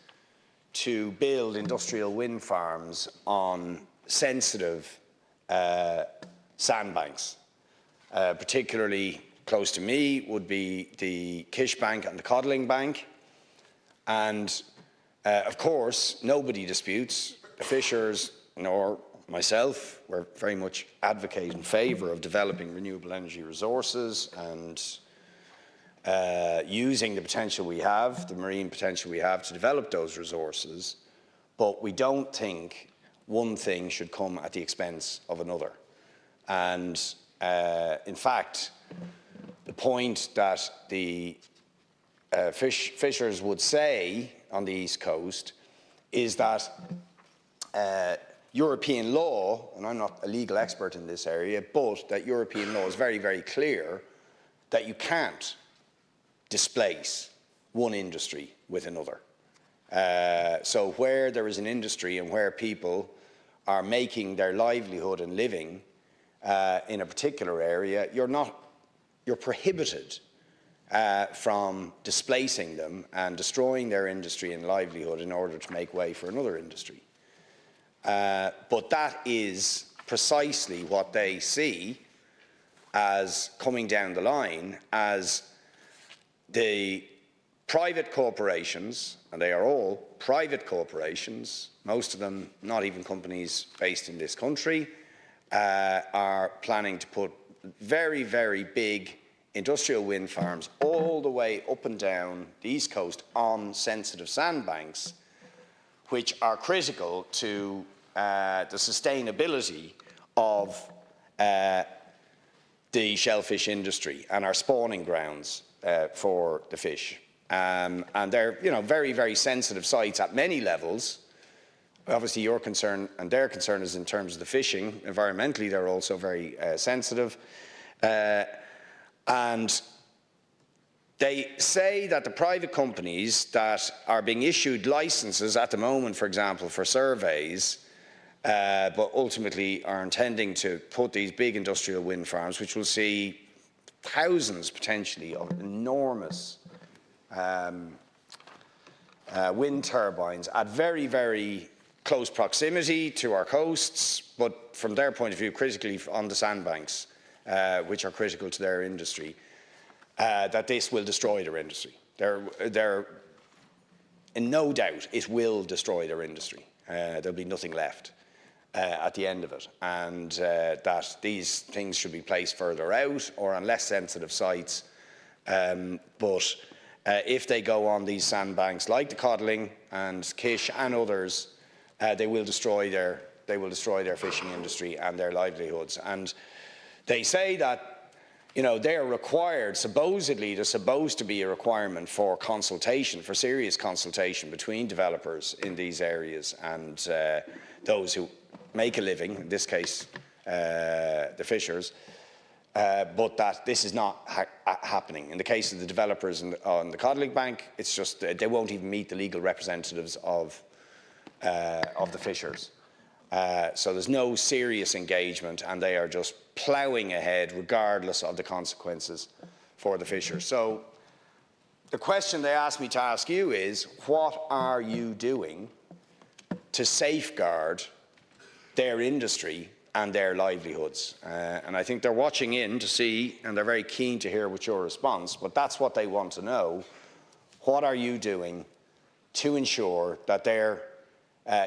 to build industrial wind farms on sensitive sandbanks, particularly close to me would be the Kish Bank and the Codling Bank. And of course, nobody disputes, the fishers nor myself, we're very much advocate in favour of developing renewable energy resources and using the potential we have, the marine potential we have to develop those resources, but we don't think one thing should come at the expense of another. And in fact, the point that the fishers would say on the East Coast is that European law, and I'm not a legal expert in this area, but that European law is very, very clear that you can't displace one industry with another. So where there is an industry and where people are making their livelihood and living in a particular area, you're prohibited from displacing them and destroying their industry and livelihood in order to make way for another industry. But that is precisely what they see as coming down the line, as the private corporations, and they are all private corporations, most of them not even companies based in this country, are planning to put very, very big industrial wind farms all the way up and down the east coast on sensitive sandbanks, which are critical to the sustainability of the shellfish industry and our spawning grounds for the fish. And they're, very, very sensitive sites at many levels. Obviously, your concern and their concern is in terms of the fishing. Environmentally, they're also very sensitive. And they say that the private companies that are being issued licences at the moment, for example, for surveys, but ultimately are intending to put these big industrial wind farms, which will see thousands potentially of enormous wind turbines at very, very close proximity to our coasts, but from their point of view, critically on the sandbanks, which are critical to their industry, that this will destroy their industry. They're in no doubt it will destroy their industry. There'll be nothing left at the end of it, and that these things should be placed further out or on less sensitive sites. But if they go on these sandbanks like the Codling and Kish and others, they will destroy their fishing industry and their livelihoods. And they say that they are required, supposedly there's supposed to be a requirement for consultation, for serious consultation between developers in these areas and those who make a living, in this case the fishers, but that this is not happening. In the case of the developers on the Codling Bank, it's just they won't even meet the legal representatives of the fishers. So there's no serious engagement, and they are just ploughing ahead regardless of the consequences for the fishers. So the question they asked me to ask you is, what are you doing to safeguard their industry and their livelihoods? And I think they're watching in to see, and they're very keen to hear what your response, but that's what they want to know. What are you doing to ensure that their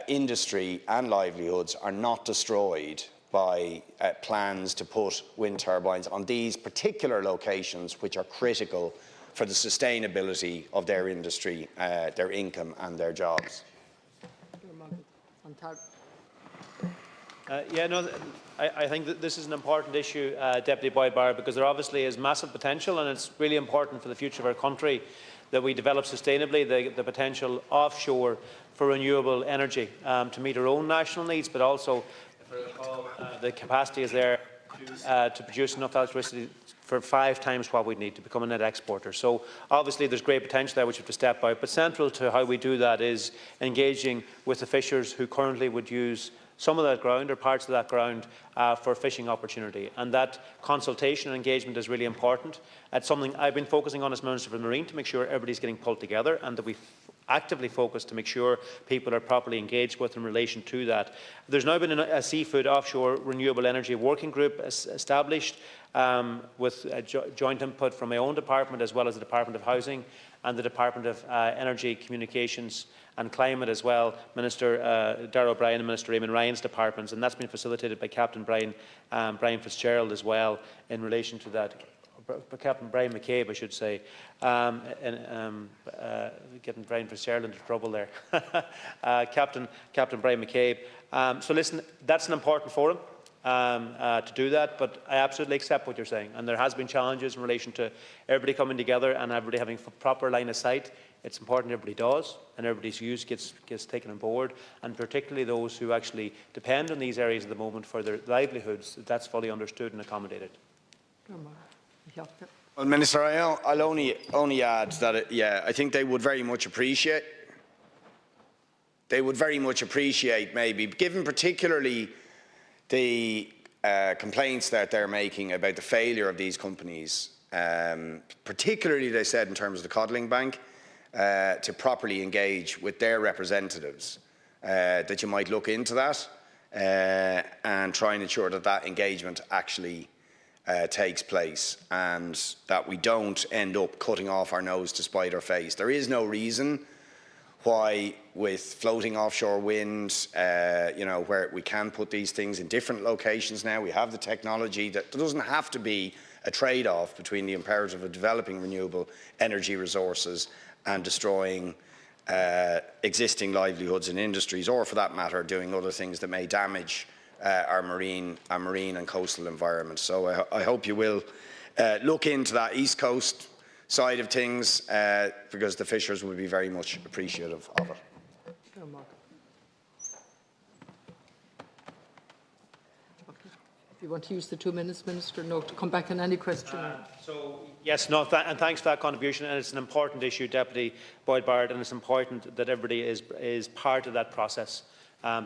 industry and livelihoods are not destroyed by plans to put wind turbines on these particular locations, which are critical for the sustainability of their industry, their income and their jobs? I think that this is an important issue, Deputy Boyd-Barr, because there obviously is massive potential, and it's really important for the future of our country that we develop sustainably the potential offshore for renewable energy to meet our own national needs, but also the capacity is there to produce enough electricity for 5 times what we need to become a net exporter. So obviously there's great potential there which we have to step out, but central to how we do that is engaging with the fishers who currently would use some of that ground or parts of that ground for fishing opportunity. And that consultation and engagement is really important. It's something I've been focusing on as Minister for Marine, to make sure everybody's getting pulled together and that we actively focus to make sure people are properly engaged with in relation to that. There's now been a seafood offshore renewable energy working group established with joint input from my own department as well as the Department of Housing and the Department of Energy, Communications and Climate as well, Minister Darragh O'Brien and Minister Eamon Ryan's departments, and that's been facilitated by Captain Brian Fitzgerald as well in relation to that. Captain Brian McCabe, I should say, getting Brian Fitzgerald into trouble there. Captain Brian McCabe. So listen, that's an important forum to do that, but I absolutely accept what you're saying, and there has been challenges in relation to everybody coming together and everybody having a proper line of sight. It's important everybody does, and everybody's views gets taken on board, and particularly those who actually depend on these areas at the moment for their livelihoods, that's fully understood and accommodated. Well, Minister, I'll only add that, I think they would very much appreciate maybe, given particularly the complaints that they're making about the failure of these companies, particularly, they said, in terms of the Codling Bank, to properly engage with their representatives, that you might look into that and try and ensure that that engagement actually takes place, and that we don't end up cutting off our nose to spite our face. There is no reason why, with floating offshore wind, where we can put these things in different locations now, we have the technology, that there doesn't have to be a trade-off between the imperative of developing renewable energy resources and destroying existing livelihoods and industries, or for that matter, doing other things that may damage our marine and coastal environment. So I hope you will look into that East Coast side of things, because the fishers will be very much appreciative of it. If you want to use the 2 minutes, Minister, no, to come back on any question. Yes, no, and thanks for that contribution. And it's an important issue, Deputy Boyd-Barrett, and it's important that everybody is part of that process,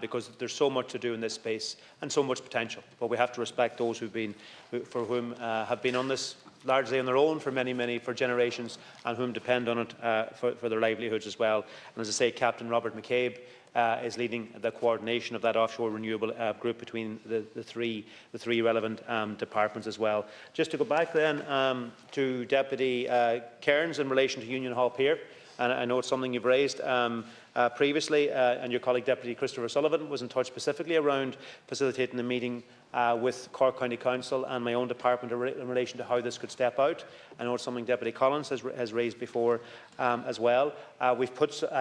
because there's so much to do in this space and so much potential. But we have to respect those who have been on this largely on their own for generations, and whom depend on it for their livelihoods as well. And as I say, Captain Robert McCabe is leading the coordination of that offshore renewable group between the three relevant departments as well. Just to go back then to Deputy Cairns in relation to Union Hall Pier, and I know it's something you've raised previously, and your colleague Deputy Christopher Sullivan was in touch specifically around facilitating the meeting with Cork County Council and my own department in relation to how this could step out. I know it's something Deputy Collins has raised before as well. I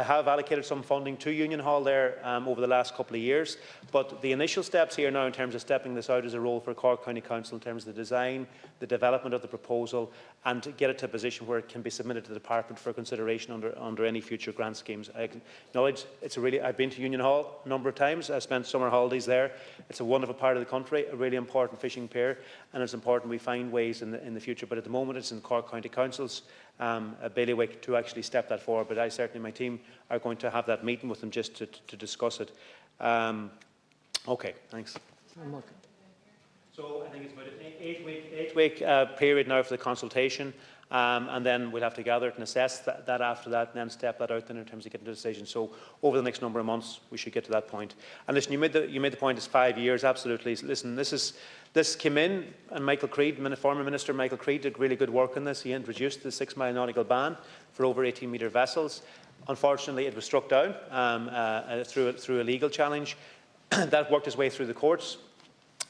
have allocated some funding to Union Hall there over the last couple of years, but the initial steps here now in terms of stepping this out is a role for Cork County Council in terms of the design, the development of the proposal, and to get it to a position where it can be submitted to the department for consideration under any future grant schemes. I acknowledge I've been to Union Hall a number of times. I spent summer holidays there. It's a wonderful part of the country, a really important fishing pier, and it's important we find ways in the future. But at the moment, it's in Cork County Council's bailiwick to actually step that forward. But I certainly, my team, are going to have that meeting with them just to discuss it. Okay, thanks. So I think it's about an eight-week period now for the consultation, and then we'll have to gather it and assess that after that, and then step that out then in terms of getting to a decision. So over the next number of months, we should get to that point. And listen, you made the point it's 5 years, absolutely. Listen, this came in, and Michael Creed, former Minister Michael Creed, did really good work on this. He introduced the 6-mile nautical ban for over 18-metre vessels. Unfortunately, it was struck down through a legal challenge. That worked its way through the courts.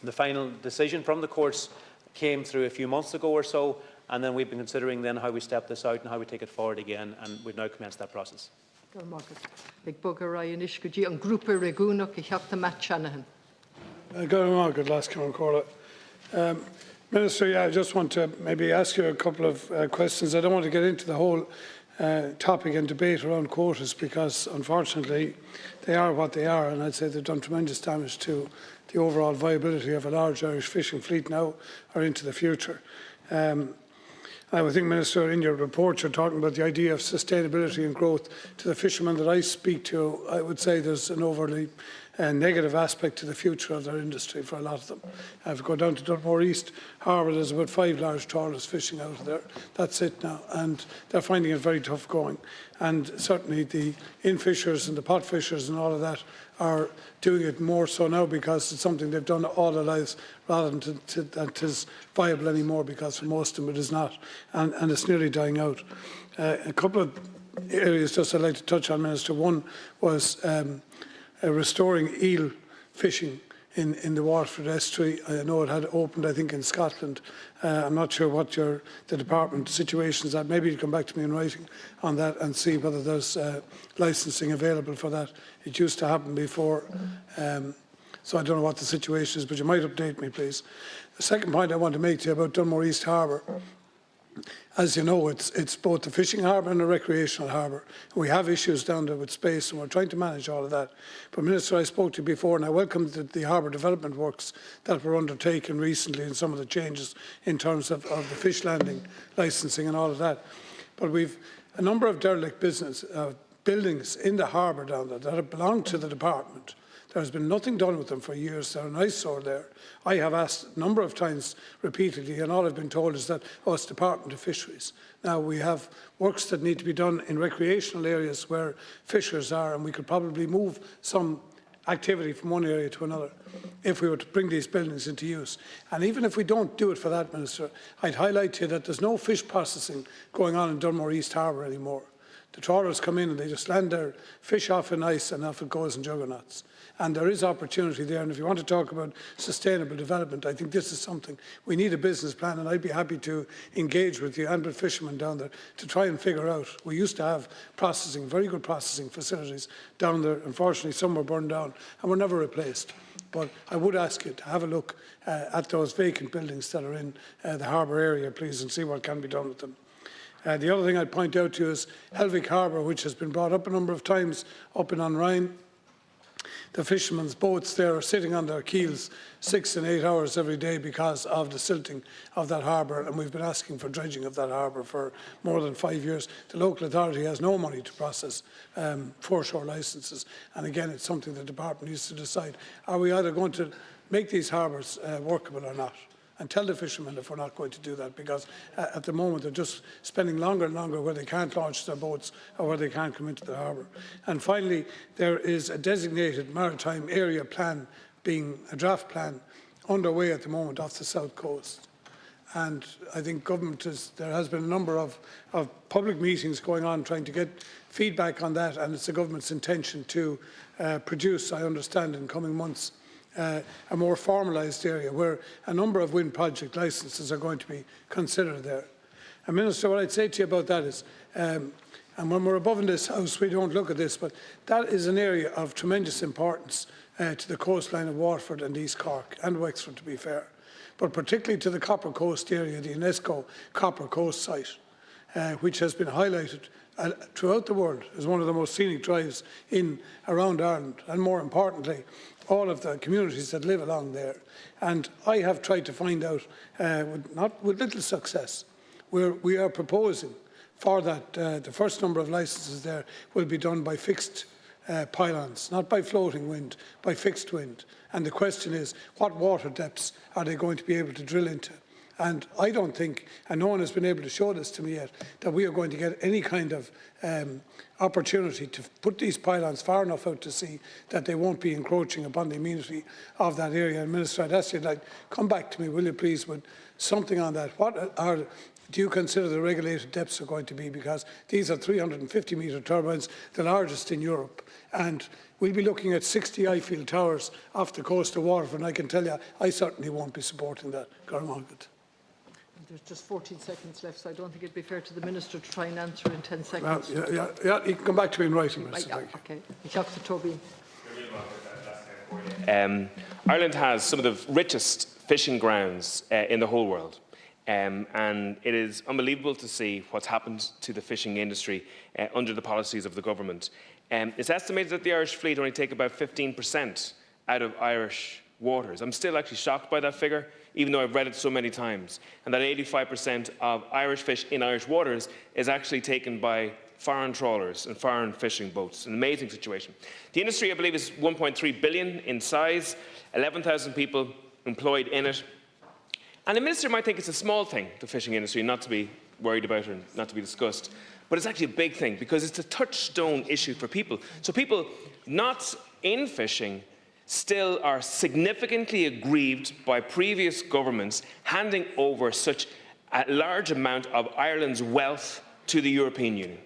The final decision from the courts came through a few months ago or so, and then we've been considering then how we step this out and how we take it forward again, and we've now commenced that process. Big bugger Ryan Ishkuji and Grouper Reguna Kihapta Matt Shanahan. Good last Corla. Minister, yeah, I just want to maybe ask you a couple of questions. I don't want to get into the whole topic and debate around quotas, because unfortunately they are what they are, and I'd say they've done tremendous damage to the overall viability of a large Irish fishing fleet now or into the future. I would think, Minister, in your report you're talking about the idea of sustainability and growth. To the fishermen that I speak to, I would say there's an overly negative aspect to the future of their industry for a lot of them. If you go down to Dunmore East Harbour, there's about 5 large trawlers fishing out of there. That's it now, and they're finding it very tough going. And certainly the in-fishers and the pot fishers and all of that are doing it more so now because it's something they've done all their lives, rather than that it is viable anymore, because for most of them it is not, and it's nearly dying out. A couple of areas just I'd like to touch on, Minister. One was restoring eel fishing in the Waterford estuary. I know it had opened, I think, in Scotland. I'm not sure what the department situation is at. Maybe you come back to me in writing on that and see whether there's licensing available for that. It used to happen before, so I don't know what the situation is, but you might update me, please. The second point I want to make to you about Dunmore East Harbour. As you know, it's both a fishing harbour and a recreational harbour. We have issues down there with space, and we're trying to manage all of that. But, Minister, I spoke to you before, and I welcome the harbour development works that were undertaken recently, and some of the changes in terms of the fish landing licensing and all of that. But we've a number of derelict buildings in the harbour down there that have belonged to the department. There has been nothing done with them for years. They're an eyesore there. I have asked a number of times repeatedly, and all I've been told is that, oh, it's Department of Fisheries. Now, we have works that need to be done in recreational areas where fishers are, and we could probably move some activity from one area to another if we were to bring these buildings into use. And even if we don't do it for that, Minister, I'd highlight to you that there's no fish processing going on in Dunmore East Harbour anymore. The trawlers come in and they just land their fish off in ice and off it goes in juggernauts. And there is opportunity there. And if you want to talk about sustainable development, I think this is something. We need a business plan, and I'd be happy to engage with you and with fishermen down there to try and figure out. We used to have processing, very good processing facilities down there. Unfortunately, some were burned down and were never replaced. But I would ask you to have a look at those vacant buildings that are in the harbour area, please, and see what can be done with them. The other thing I'd point out to you is Helvick Harbour, which has been brought up a number of times up in Rhine. The fishermen's boats there are sitting on their keels 6 and 8 hours every day because of the silting of that harbour, and we've been asking for dredging of that harbour for more than 5 years. The local authority has no money to process foreshore licences, and again it's something the department needs to decide. Are we either going to make these harbours workable or not? And tell the fishermen if we're not going to do that, because at the moment they're just spending longer and longer where they can't launch their boats or where they can't come into the harbour. And finally, there is a designated maritime area plan, being a draft plan, underway at the moment off the south coast. And I think there has been a number of public meetings going on trying to get feedback on that, and it's the government's intention to produce, I understand, in coming months, a more formalised area where a number of wind project licences are going to be considered there. And Minister, what I'd say to you about that is, and when we're above in this House, we don't look at this, but that is an area of tremendous importance to the coastline of Waterford and East Cork, and Wexford to be fair, but particularly to the Copper Coast area, the UNESCO Copper Coast site, which has been highlighted throughout the world as one of the most scenic drives around Ireland, and more importantly, all of the communities that live along there. And I have tried to find out, not with little success, where we are proposing for that the first number of licences there will be done by fixed pylons, not by floating wind, by fixed wind. And the question is, what water depths are they going to be able to drill into? And I don't think, and no one has been able to show this to me yet, that we are going to get any kind of opportunity to put these pylons far enough out to sea that they won't be encroaching upon the amenity of that area. And Minister, I'd ask you to come back to me, will you please, with something on that. Do you consider the regulated depths are going to be? Because these are 350-metre turbines, the largest in Europe. And we'll be looking at 60 Eiffel Towers off the coast of Waterford, and I can tell you, I certainly won't be supporting that. There's just 14 seconds left, so I don't think it'd be fair to the Minister to try and answer in 10 seconds. Well, yeah, you can come back to me in writing, Minister. Okay. Toby. Ireland has some of the richest fishing grounds in the whole world. And it is unbelievable to see what's happened to the fishing industry under the policies of the government. It's estimated that the Irish fleet only take about 15% out of Irish waters. I'm still actually shocked by that figure, even though I've read it so many times. And that 85% of Irish fish in Irish waters is actually taken by foreign trawlers and foreign fishing boats. An amazing situation. The industry, I believe, is 1.3 billion in size, 11,000 people employed in it. And the Minister might think it's a small thing, the fishing industry, not to be worried about and not to be discussed. But it's actually a big thing because it's a touchstone issue for people. So people not in fishing still are significantly aggrieved by previous governments handing over such a large amount of Ireland's wealth to the European Union.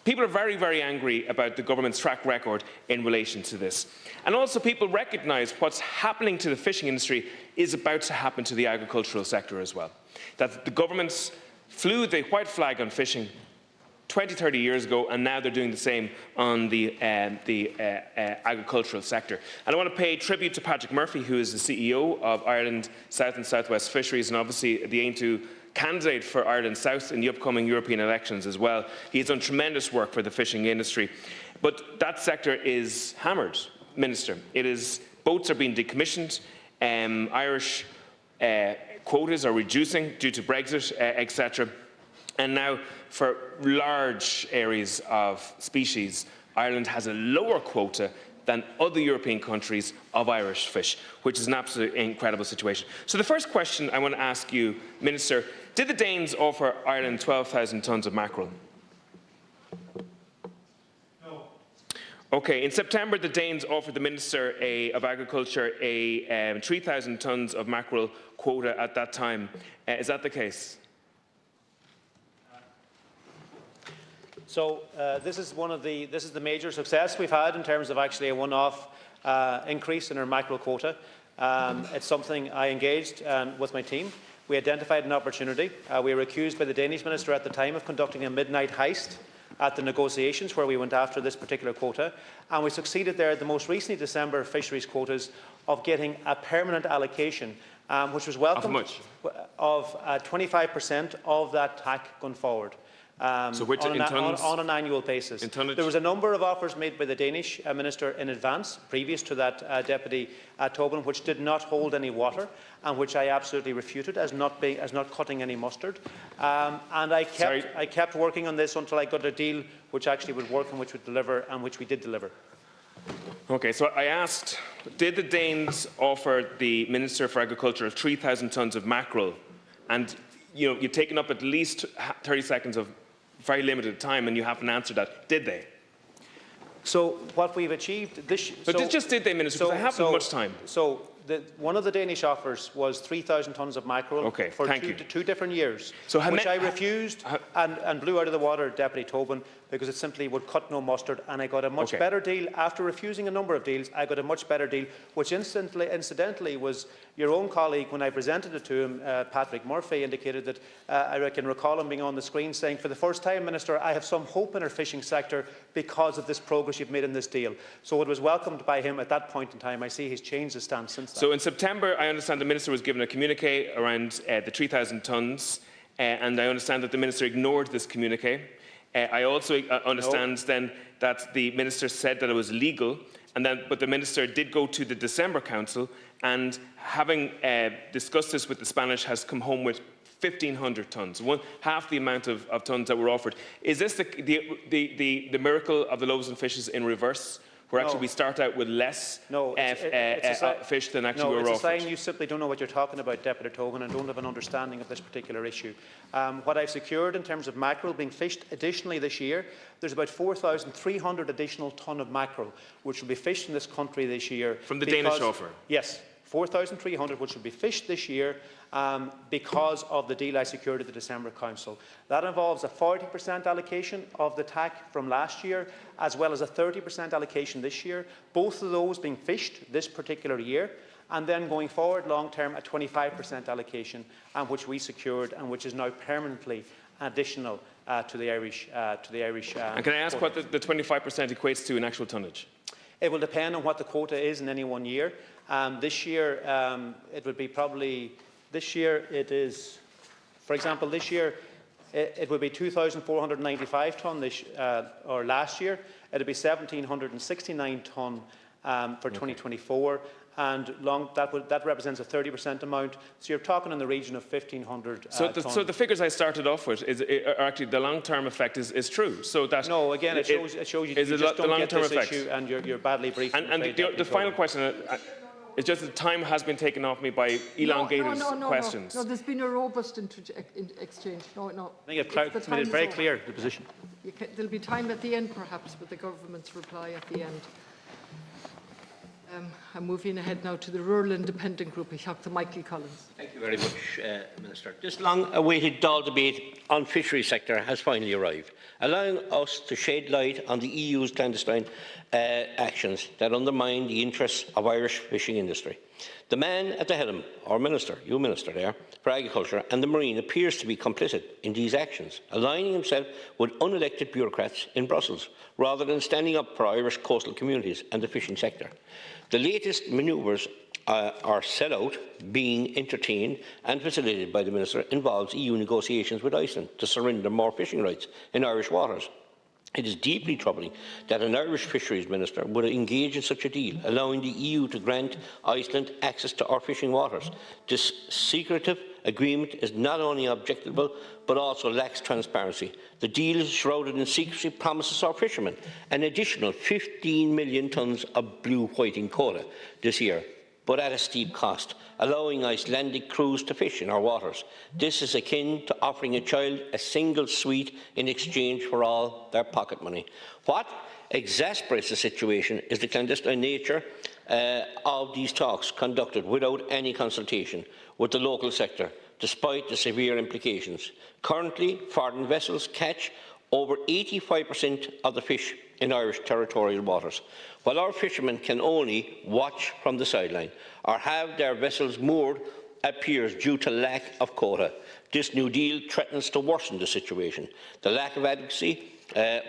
People are very, very angry about the government's track record in relation to this. And also people recognise what's happening to the fishing industry is about to happen to the agricultural sector as well. That the governments flew the white flag on fishing 20, 30 years ago, and now they're doing the same on the agricultural sector. And I want to pay tribute to Patrick Murphy, who is the CEO of Ireland South and South West Fisheries, and obviously the aim to candidate for Ireland South in the upcoming European elections as well. He's done tremendous work for the fishing industry. But that sector is hammered, Minister. Boats are being decommissioned, Irish quotas are reducing due to Brexit, etc. And now, for large areas of species, Ireland has a lower quota than other European countries of Irish fish, which is an absolutely incredible situation. So the first question I want to ask you, Minister, did the Danes offer Ireland 12,000 tonnes of mackerel? No. Okay, in September the Danes offered the Minister of Agriculture a 3,000 tonnes of mackerel quota at that time. Is that the case? So this is the major success we've had in terms of actually a one-off increase in our mackerel quota. It's something I engaged with my team. We identified an opportunity. We were accused by the Danish minister at the time of conducting a midnight heist at the negotiations where we went after this particular quota, and we succeeded there at the most recently December fisheries quotas of getting a permanent allocation, which was welcome. Of how much? Of 25% of that TAC going forward. So which, on an annual basis. In tonnage? There was a number of offers made by the Danish minister in advance, previous to that, Deputy Tobin, which did not hold any water, and which I absolutely refuted as not cutting any mustard. And I kept working on this until I got a deal which actually would work and which would deliver, and which we did deliver. Okay, so I asked, did the Danes offer the Minister for Agriculture 3,000 tonnes of mackerel? And you've taken up at least 30 seconds of very limited time, and you haven't answered that. Did they? So what we've achieved this... just did they, Minister, because I haven't much time. So one of the Danish offers was 3,000 tonnes of mackerel for two different years, which I refused and blew out of the water, Deputy Tobin, because it simply would cut no mustard, and I got a much better deal. After refusing a number of deals, I got a much better deal, which incidentally was your own colleague, when I presented it to him, Patrick Murphy, indicated that I can recall him being on the screen saying, for the first time, Minister, I have some hope in our fishing sector because of this progress you've made in this deal. So it was welcomed by him at that point in time. I see he's changed his stance since then. So in September, I understand the Minister was given a communique around the 3,000 tonnes, and I understand that the Minister ignored this communique. I also understand then that the Minister said that it was legal, but the Minister did go to the December Council, and having discussed this with the Spanish, has come home with 1,500 tonnes, half the amount of tonnes that were offered. Is this the miracle of the loaves and fishes in reverse, where actually we start out with less fish than actually were offered? No, it's a sign you simply don't know what you're talking about, Deputy Tobin, and don't have an understanding of this particular issue. What I've secured in terms of mackerel being fished additionally this year, there's about 4,300 additional tonne of mackerel which will be fished in this country this year. From the Danish offer? Yes, 4,300 which will be fished this year because of the deal I secured at the December Council. That involves a 40% allocation of the TAC from last year, as well as a 30% allocation this year, both of those being fished this particular year, and then going forward long term a 25% allocation, which we secured and which is now permanently additional to the Irish. And can I ask what the 25% equates to in actual tonnage? It will depend on what the quota is in any one year. This year, it would be probably. This year, it is. For example, this year, it would be 2,495 tonne. Or last year, it would be 1,769 tonne for 2024. And that represents a 30% amount. So you're talking in the region of 1,500 so the figures I started off with are actually the long-term effect is true. So that no, again, it shows you just don't get this issue, and you're badly briefed. And the final question. It's just that time has been taken off me by elongated questions. No, there's been a robust exchange. No. I think it's made it very clear, the position. There'll be time at the end, perhaps, with the government's reply at the end. I'm moving ahead now to the Rural Independent Group. I have to Michael Collins. Thank you very much, Minister. This long-awaited Dáil debate on fisheries sector has finally arrived, allowing us to shed light on the EU's clandestine actions that undermine the interests of Irish fishing industry. The man at the helm, our Minister, you Minister there, for Agriculture and the Marine, appears to be complicit in these actions, aligning himself with unelected bureaucrats in Brussels, rather than standing up for Irish coastal communities and the fishing sector. The latest manoeuvres or sellout being entertained and facilitated by the Minister involves EU negotiations with Iceland to surrender more fishing rights in Irish waters. It is deeply troubling that an Irish Fisheries Minister would engage in such a deal, allowing the EU to grant Iceland access to our fishing waters. This secretive agreement is not only objectionable, but also lacks transparency. The deal is shrouded in secrecy, promises our fishermen an additional 15 million tonnes of blue whiting quota this year, but at a steep cost, allowing Icelandic crews to fish in our waters. This is akin to offering a child a single sweet in exchange for all their pocket money. What exasperates the situation is the clandestine nature of these talks conducted without any consultation with the local sector, despite the severe implications. Currently, foreign vessels catch over 85% of the fish in Irish territorial waters. While our fishermen can only watch from the sideline or have their vessels moored at piers due to lack of quota, this new deal threatens to worsen the situation. The lack of advocacy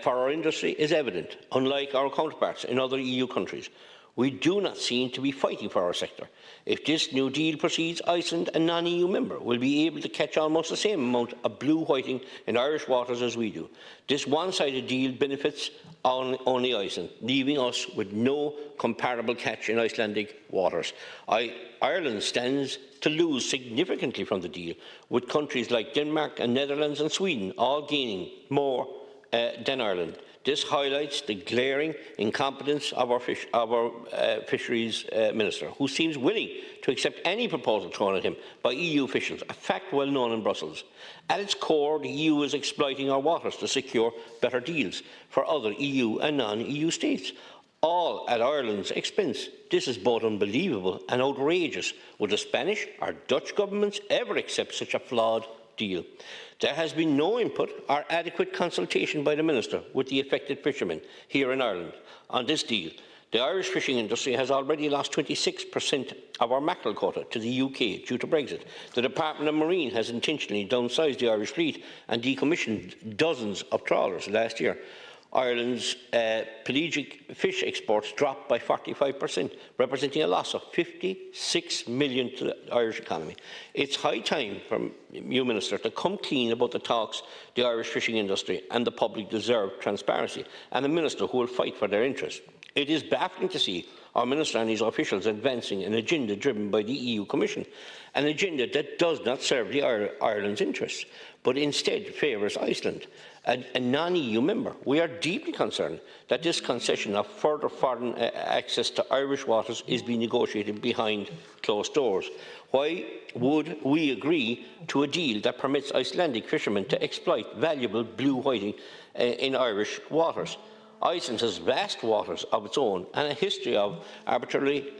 for our industry is evident, unlike our counterparts in other EU countries. We do not seem to be fighting for our sector. If this new deal proceeds, Iceland, a non-EU member, will be able to catch almost the same amount of blue whiting in Irish waters as we do. This one-sided deal benefits only Iceland, leaving us with no comparable catch in Icelandic waters. Ireland stands to lose significantly from the deal, with countries like Denmark and Netherlands and Sweden all gaining more than Ireland. This highlights the glaring incompetence of our Fisheries Minister, who seems willing to accept any proposal thrown at him by EU officials, a fact well known in Brussels. At its core, the EU is exploiting our waters to secure better deals for other EU and non-EU states, all at Ireland's expense. This is both unbelievable and outrageous. Would the Spanish or Dutch governments ever accept such a flawed deal? There has been no input or adequate consultation by the Minister with the affected fishermen here in Ireland on this deal. The Irish fishing industry has already lost 26% of our mackerel quota to the UK due to Brexit. The Department of Marine has intentionally downsized the Irish fleet and decommissioned dozens of trawlers last year. Ireland's pelagic fish exports dropped by 45%, representing a loss of 56 million to the Irish economy. It's high time for you, Minister, to come clean about the talks the Irish fishing industry and the public deserve transparency, and a Minister who will fight for their interests. It is baffling to see our Minister and his officials advancing an agenda driven by the EU Commission, an agenda that does not serve Ireland's interests, but instead favours Iceland, a non-EU member. We are deeply concerned that this concession of further foreign access to Irish waters is being negotiated behind closed doors. Why would we agree to a deal that permits Icelandic fishermen to exploit valuable blue whiting in Irish waters? Iceland has vast waters of its own and a history of arbitrarily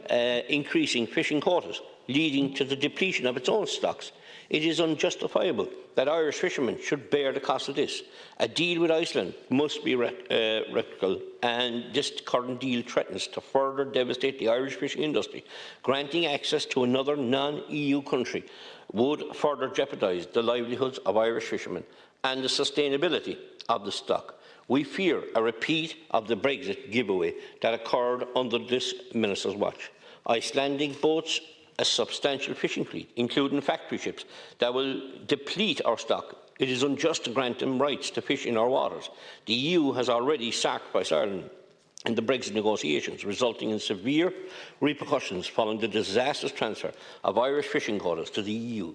increasing fishing quotas, leading to the depletion of its own stocks. It is unjustifiable that Irish fishermen should bear the cost of this. A deal with Iceland must be reciprocal, and this current deal threatens to further devastate the Irish fishing industry. Granting access to another non-EU country would further jeopardise the livelihoods of Irish fishermen and the sustainability of the stock. We fear a repeat of the Brexit giveaway that occurred under this Minister's watch. Icelandic boats a substantial fishing fleet, including factory ships, that will deplete our stock. It is unjust to grant them rights to fish in our waters. The EU has already sacrificed Ireland in the Brexit negotiations, resulting in severe repercussions following the disastrous transfer of Irish fishing quotas to the EU.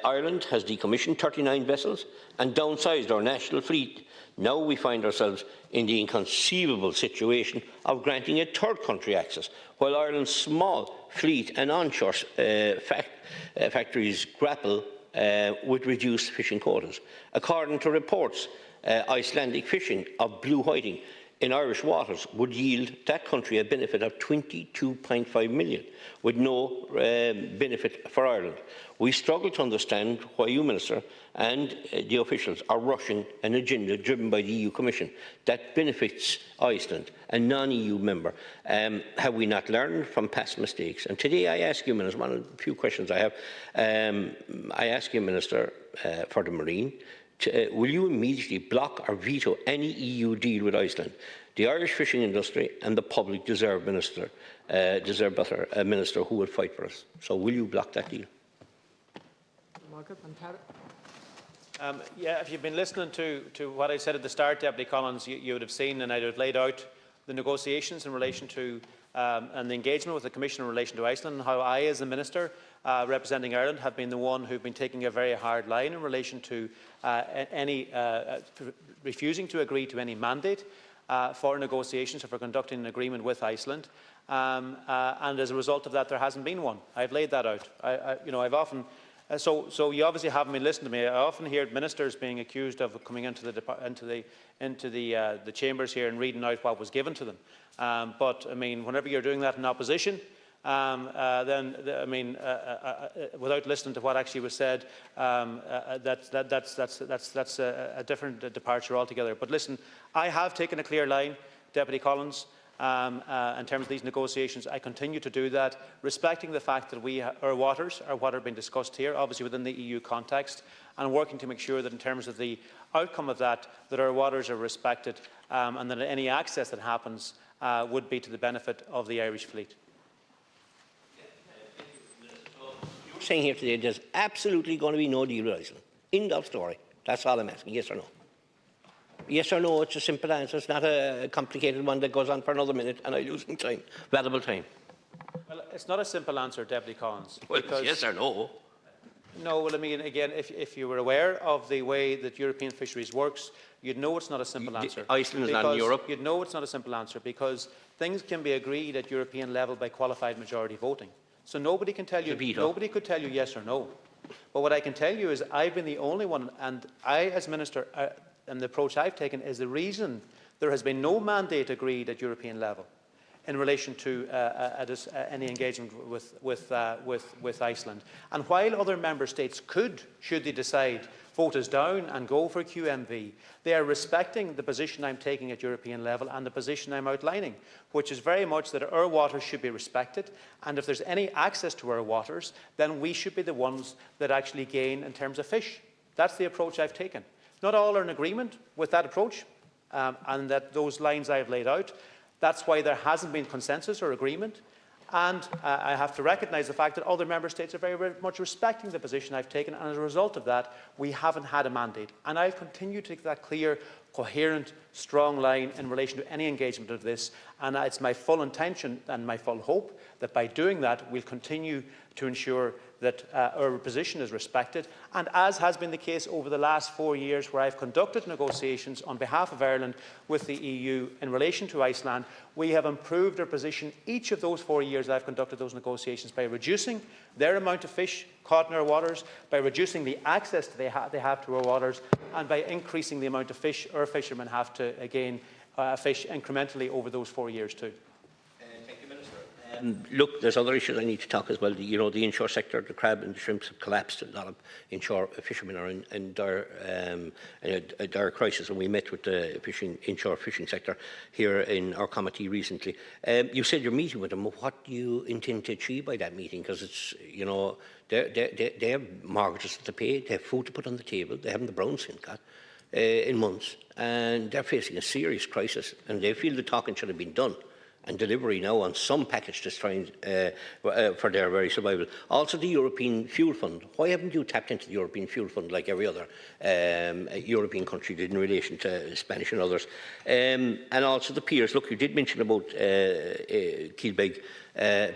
Ireland has decommissioned 39 vessels and downsized our national fleet. Now we find ourselves in the inconceivable situation of granting a third country access, while Ireland's small fleet and onshore factories grapple with reduced fishing quotas. According to reports, Icelandic fishing of blue whiting in Irish waters would yield that country a benefit of 22.5 million, with no benefit for Ireland. We struggle to understand why you, Minister, and the officials are rushing an agenda driven by the EU Commission that benefits Iceland, a non-EU member. Have we not learned from past mistakes? And today I ask you, Minister, one of the few questions I have, I ask you, Minister, for the Marine, will you immediately block or veto any EU deal with Iceland? The Irish fishing industry and the public deserve better, a minister who will fight for us. So will you block that deal? Yeah, if you've been listening to what I said at the start, Deputy Collins, you would have seen, and I would have laid out the negotiations in relation to and the engagement with the Commission in relation to Iceland, and how I, as the Minister representing Ireland, have been the one who have been taking a very hard line in relation to refusing to agree to any mandate for negotiations or for conducting an agreement with Iceland. And as a result of that, there hasn't been one. I've laid that out. I've often. So you obviously haven't been listening to me. I often hear ministers being accused of coming into the chambers here and reading out what was given to them. But I mean, whenever you're doing that in opposition, without listening to what actually was said, that's a different departure altogether. But listen, I have taken a clear line, Deputy Collins, in terms of these negotiations. I continue to do that, respecting the fact that our waters are what are being discussed here, obviously within the EU context, and working to make sure that in terms of the outcome of that our waters are respected, and that any access that happens would be to the benefit of the Irish fleet. You're saying here today there's absolutely going to be no deal with Iceland. End of story. That's all I'm asking, yes or no? Yes or no, it's a simple answer. It's not a complicated one that goes on for another minute and I lose time, valuable time. Well, it's not a simple answer, Deputy Collins. Well, it's yes or no. No, well, I mean, again, if you were aware of the way that European fisheries works, you'd know it's not a simple answer. Iceland is not in Europe. You'd know it's not a simple answer because things can be agreed at European level by qualified majority voting. So nobody can tell you, nobody could tell you yes or no. But what I can tell you is I've been the only one, and I, as Minister, and the approach I've taken is the reason there has been no mandate agreed at European level in relation to any engagement with Iceland. And while other member states could, should they decide, vote us down and go for QMV, they are respecting the position I'm taking at European level and the position I'm outlining, which is very much that our waters should be respected, and if there's any access to our waters, then we should be the ones that actually gain in terms of fish. That's the approach I've taken. Not all are in agreement with that approach and that those lines I've laid out. That's why there hasn't been consensus or agreement. And I have to recognise the fact that other member states are very, very much respecting the position I've taken. And as a result of that, we haven't had a mandate. And I'll continue to take that clear, coherent, strong line in relation to any engagement of this. And it's my full intention and my full hope that by doing that, we'll continue to ensure that our position is respected. And as has been the case over the last 4 years, where I've conducted negotiations on behalf of Ireland with the EU in relation to Iceland, we have improved our position each of those 4 years I've conducted those negotiations by reducing their amount of fish caught in our waters, by reducing the access they have to our waters, and by increasing the amount of fish our fishermen have to, again, fish incrementally over those 4 years too. Look, there's other issues I need to talk as well. You know, the inshore sector, the crab and the shrimps have collapsed. A lot of inshore fishermen are in dire crisis, and we met with the inshore fishing sector here in our committee recently. You said you're meeting with them. What do you intend to achieve by that meeting? Because it's, you know, they have mortgages to pay, they have food to put on the table, they haven't the brown skin cut in months, and they're facing a serious crisis, and they feel the talking should have been done and delivery now on some package that's trying for their very survival. Also the European Fuel Fund. Why haven't you tapped into the European Fuel Fund like every other European country did in relation to Spanish and others? And also the piers. Look, you did mention about Keelbeg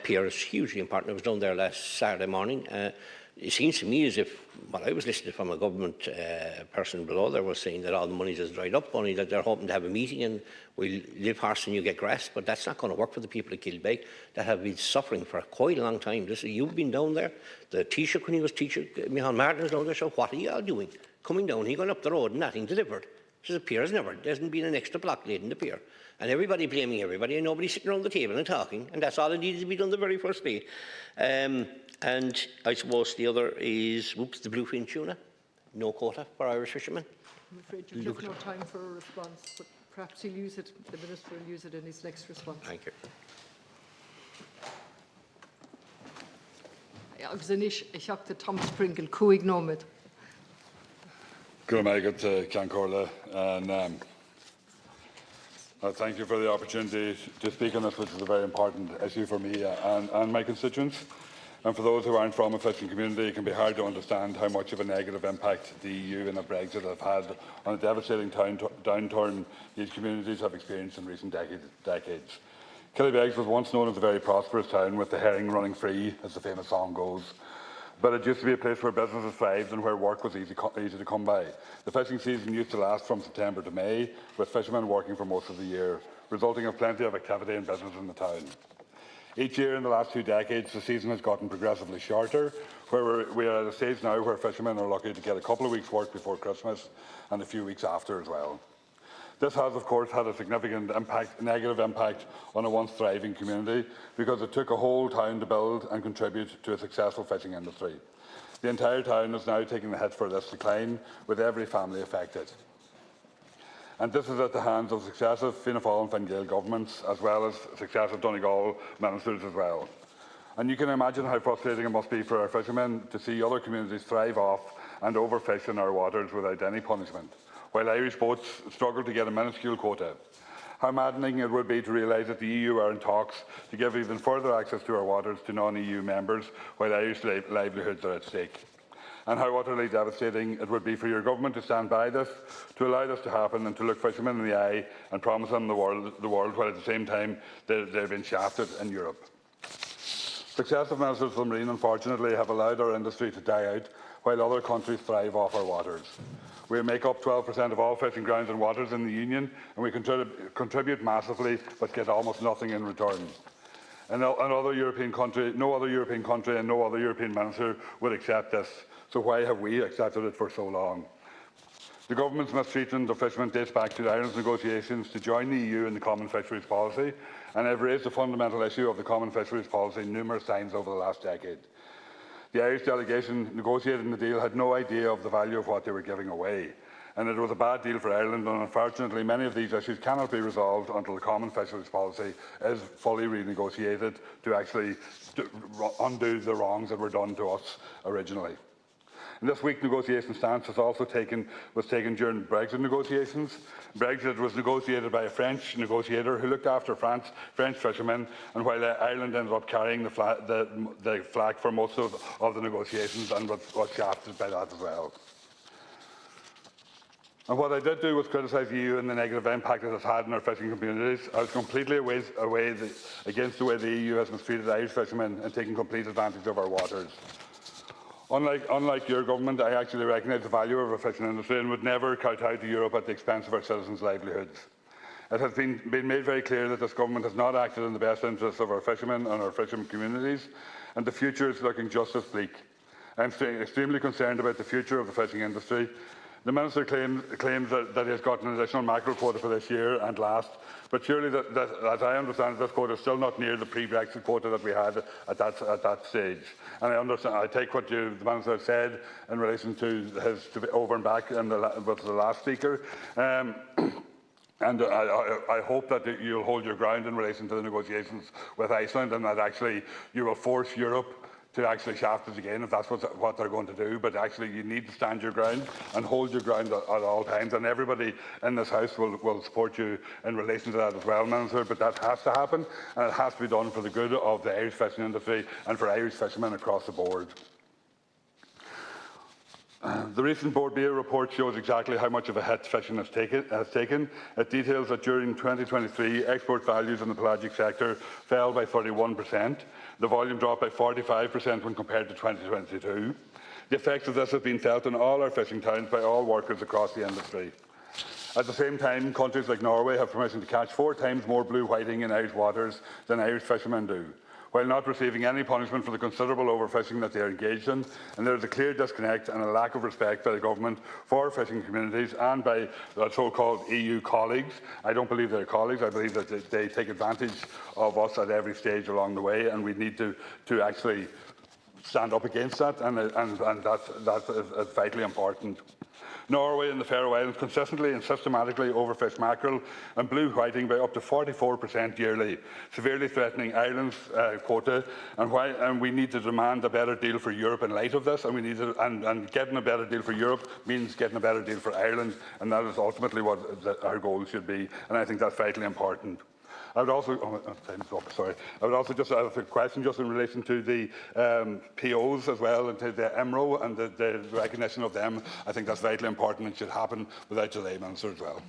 Pier. It's hugely important. I was down there last Saturday morning. It seems to me as if what I was listening from a government person below there was saying that all the money has dried up, only that they're hoping to have a meeting and we'll live horse and you get grass, but that's not going to work for the people of Keelbeg that have been suffering for quite a long time. You've been down there, the Taoiseach when he was Taoiseach, Micheál Martin was down there, so what are you all doing? Coming down, he going up the road and nothing delivered. So the pier has never, there hasn't been an extra block laid in the pier. And everybody blaming everybody and nobody sitting around the table and talking, and that's all that needed to be done the very first day. And I suppose the other is, whoops, the bluefin tuna. No quota for Irish fishermen. I'm afraid you have no time for a response, but perhaps he'll use it, the Minister will use it in his next response. Thank you. Agus inis, ich habe den Tom Sprinkle cuaig nómid. Good night to Ceann Comhairle, and thank you for the opportunity to speak on this, which is a very important issue for me and my constituents. And for those who aren't from a fishing community, it can be hard to understand how much of a negative impact the EU and the Brexit have had on the devastating downturn these communities have experienced in recent decades. Killybegs was once known as a very prosperous town, with the herring running free, as the famous song goes. But it used to be a place where businesses thrived and where work was easy to come by. The fishing season used to last from September to May, with fishermen working for most of the year, resulting in plenty of activity and business in the town. Each year in the last 2 decades, the season has gotten progressively shorter, where we are at a stage now where fishermen are lucky to get a couple of weeks' work before Christmas and a few weeks after as well. This has, of course, had a significant negative impact on a once thriving community because it took a whole town to build and contribute to a successful fishing industry. The entire town is now taking the hit for this decline, with every family affected. And this is at the hands of successive Fianna Fáil and Fine Gael governments, as well as successive Donegal ministers as well. And you can imagine how frustrating it must be for our fishermen to see other communities thrive off and overfish in our waters without any punishment, while Irish boats struggle to get a minuscule quota. How maddening it would be to realise that the EU are in talks to give even further access to our waters to non-EU members, while Irish livelihoods are at stake. And how utterly devastating it would be for your government to stand by this, to allow this to happen, and to look fishermen in the eye and promise them the world, while at the same time they've been shafted in Europe. Successive ministers for the Marine, unfortunately, have allowed our industry to die out, while other countries thrive off our waters. We make up 12% of all fishing grounds and waters in the Union, and we contribute massively, but get almost nothing in return. No other European country and no other European minister would accept this. So why have we accepted it for so long? The government's mistreatment of fishermen dates back to Ireland's negotiations to join the EU in the Common Fisheries Policy, and have raised the fundamental issue of the Common Fisheries Policy numerous times over the last decade. The Irish delegation negotiating the deal had no idea of the value of what they were giving away, and it was a bad deal for Ireland, and unfortunately many of these issues cannot be resolved until the Common Fisheries Policy is fully renegotiated to actually undo the wrongs that were done to us originally. And this weak negotiation stance was taken during Brexit negotiations. Brexit was negotiated by a French negotiator who looked after French fishermen, and while Ireland ended up carrying the flak for most of the negotiations and was shafted by that as well. And what I did do was criticise the EU and the negative impact it has had on our fishing communities. I was completely against the way the EU has mistreated Irish fishermen and taken complete advantage of our waters. Unlike your government, I actually recognise the value of our fishing industry and would never kowtow to Europe at the expense of our citizens' livelihoods. It has been made very clear that this government has not acted in the best interests of our fishermen and our fishermen communities, and the future is looking just as bleak. I am extremely concerned about the future of the fishing industry. The Minister claims that he has got an additional mackerel quota for this year and last, but surely, as I understand it, this quota is still not near the pre-Brexit quota that we had at that stage. And I take what the Minister said in relation to his over and back with the last speaker. And I hope that you'll hold your ground in relation to the negotiations with Iceland, and that actually you will force Europe to actually shaft us again if that's what they're going to do. But actually you need to stand your ground and hold your ground at all times, and everybody in this House will support you in relation to that as well, Minister. But that has to happen, and it has to be done for the good of the Irish fishing industry and for Irish fishermen across the board. The recent Board BA report shows exactly how much of a hit fishing has taken. It details that during 2023, export values in the pelagic sector fell by 31%. The volume dropped by 45% when compared to 2022. The effects of this have been felt in all our fishing towns by all workers across the industry. At the same time, countries like Norway have permission to catch 4 times more blue whiting in Irish waters than Irish fishermen do, while not receiving any punishment for the considerable overfishing that they are engaged in. And there is a clear disconnect and a lack of respect by the government for fishing communities and by the so-called EU colleagues. I don't believe they're colleagues. I believe that they take advantage of us at every stage along the way, and we need to actually stand up against that, and that's vitally important. Norway and the Faroe Islands consistently and systematically overfish mackerel and blue whiting by up to 44% yearly, severely threatening Ireland's quota. And we need to demand a better deal for Europe in light of this. And getting a better deal for Europe means getting a better deal for Ireland, and that is ultimately what our goal should be. And I think that's vitally important. I would also, I would also just have a question just in relation to the POs as well, and to the MRO and the recognition of them. I think that's vitally important and should happen without delay, Minister, as well.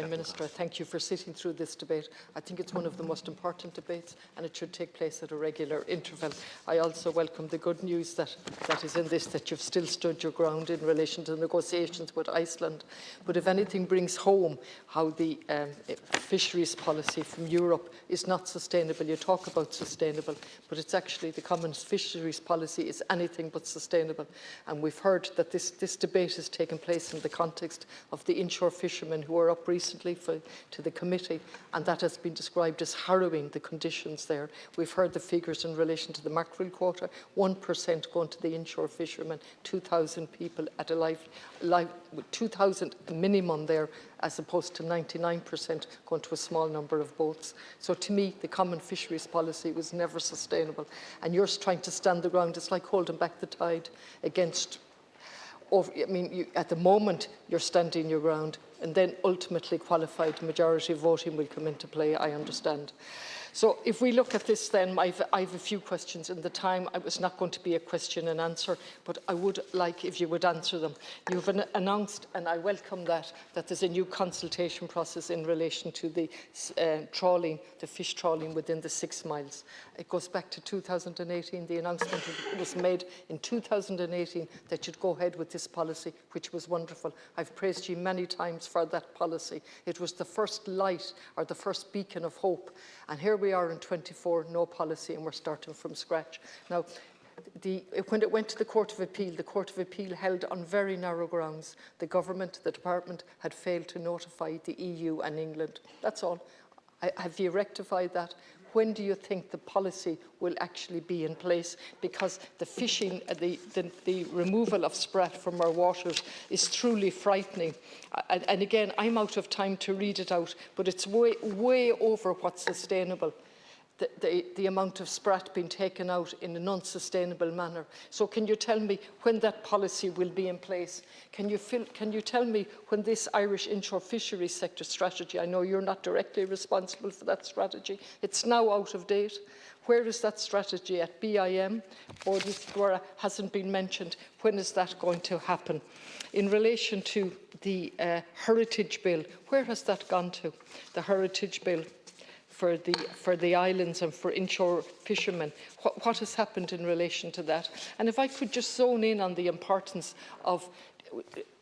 Minister, thank you for sitting through this debate. I think it's one of the most important debates, and it should take place at a regular interval. I also welcome the good news that is in this, that you've still stood your ground in relation to negotiations with Iceland. But if anything brings home how the fisheries policy from Europe is not sustainable, you talk about sustainable, but it's actually the common fisheries policy is anything but sustainable. And we've heard that this debate has taken place in the context of the the inshore fishermen who were up recently to the committee, and that has been described as harrowing, the conditions there. We've heard the figures in relation to the mackerel quota, 1% going to the inshore fishermen, 2,000 people at a 2,000 minimum there, as opposed to 99% going to a small number of boats. So to me, the common fisheries policy was never sustainable. And you're trying to stand the ground. It's like holding back the tide against, at the moment, you're standing your ground, and then ultimately qualified majority voting will come into play, I understand. So if we look at this then, I have a few questions. In the time, it was not going to be a question and answer, but I would like if you would answer them. You've announced, and I welcome that there's a new consultation process in relation to the trawling, the fish trawling within the 6 miles. It goes back to 2018. The announcement was made in 2018 that you'd go ahead with this policy, which was wonderful. I've praised you many times for that policy. It was the first light, or the first beacon of hope. And here we are in 24, no policy, and we're starting from scratch. Now, when it went to the Court of Appeal held on very narrow grounds. The government, the department, had failed to notify the EU and England. That's all. Have you rectified that? When do you think the policy will actually be in place? Because the fishing, the removal of sprat from our waters is truly frightening. And again, I'm out of time to read it out, but it's way over what's sustainable. The amount of sprat being taken out in an unsustainable manner. So can you tell me when that policy will be in place? Can you tell me when this Irish inshore fisheries sector strategy, I know you're not directly responsible for that strategy, it's now out of date. Where is that strategy at BIM? Or this hasn't been mentioned. When is that going to happen? In relation to the Heritage Bill, where has that gone to? The Heritage Bill for the islands and for inshore fishermen. What has happened in relation to that? And if I could just zone in on the importance of,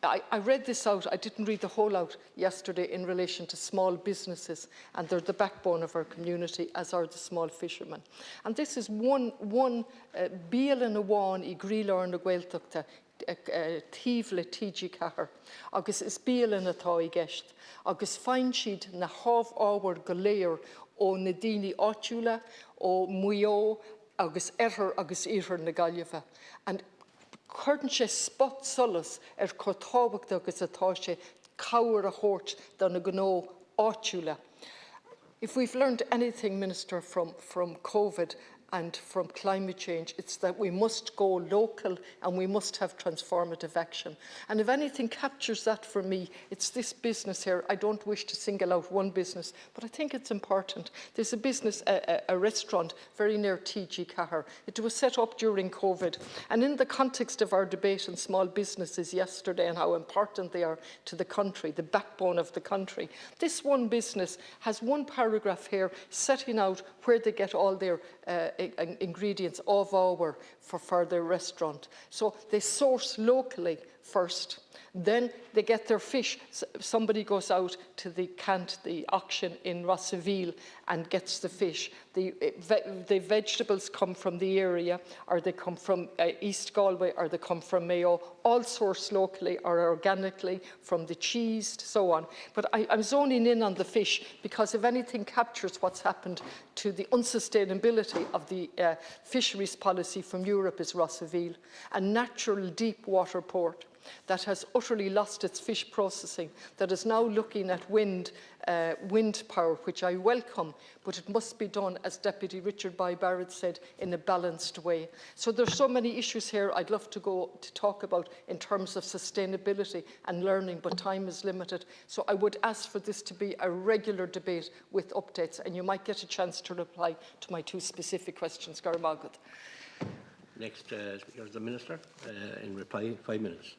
I read this out, I didn't read the whole out yesterday in relation to small businesses, and they're the backbone of our community, as are the small fishermen. And this is one Bíal and Awan I Grílar and Gaeltachta, Tíbla Tíji Cahar, agus is Bíal and Atá I Gest, agus fain siad na háv áwar goléir ó na daoine áitiúla, ó muo, agus agus iarthar na Gaillimhe. And chuireann sé spot solas cotábhacht agus atá sé cabhair a chóirt don na gnó áitiúla. If we've learned anything, Minister, from COVID and from climate change, it's that we must go local and we must have transformative action. And if anything captures that for me, it's this business here. I don't wish to single out one business, but I think it's important. There's a business, a restaurant very near TG Cahar. It was set up during COVID. And in the context of our debate on small businesses yesterday and how important they are to the country, the backbone of the country, this one business has one paragraph here setting out where they get all their ingredients of our for their restaurant. So they source locally first, then they get their fish. Somebody goes out to the auction in Rossaville and gets the fish. The vegetables come from the area, or they come from East Galway, or they come from Mayo, all sourced locally or organically, from the cheese, so on. But I'm zoning in on the fish because if anything captures what's happened to the unsustainability of the fisheries policy from Europe is Rossaville, a natural deep water port that has utterly lost its fish processing, that is now looking at wind power, which I welcome, but it must be done, as Deputy Richard Barrett said, in a balanced way. So there's so many issues here I'd love to talk about in terms of sustainability and learning, but time is limited. So I would ask for this to be a regular debate with updates, and you might get a chance to reply to my 2 specific questions. Garmagad. Next speaker is the Minister. In reply, 5 minutes.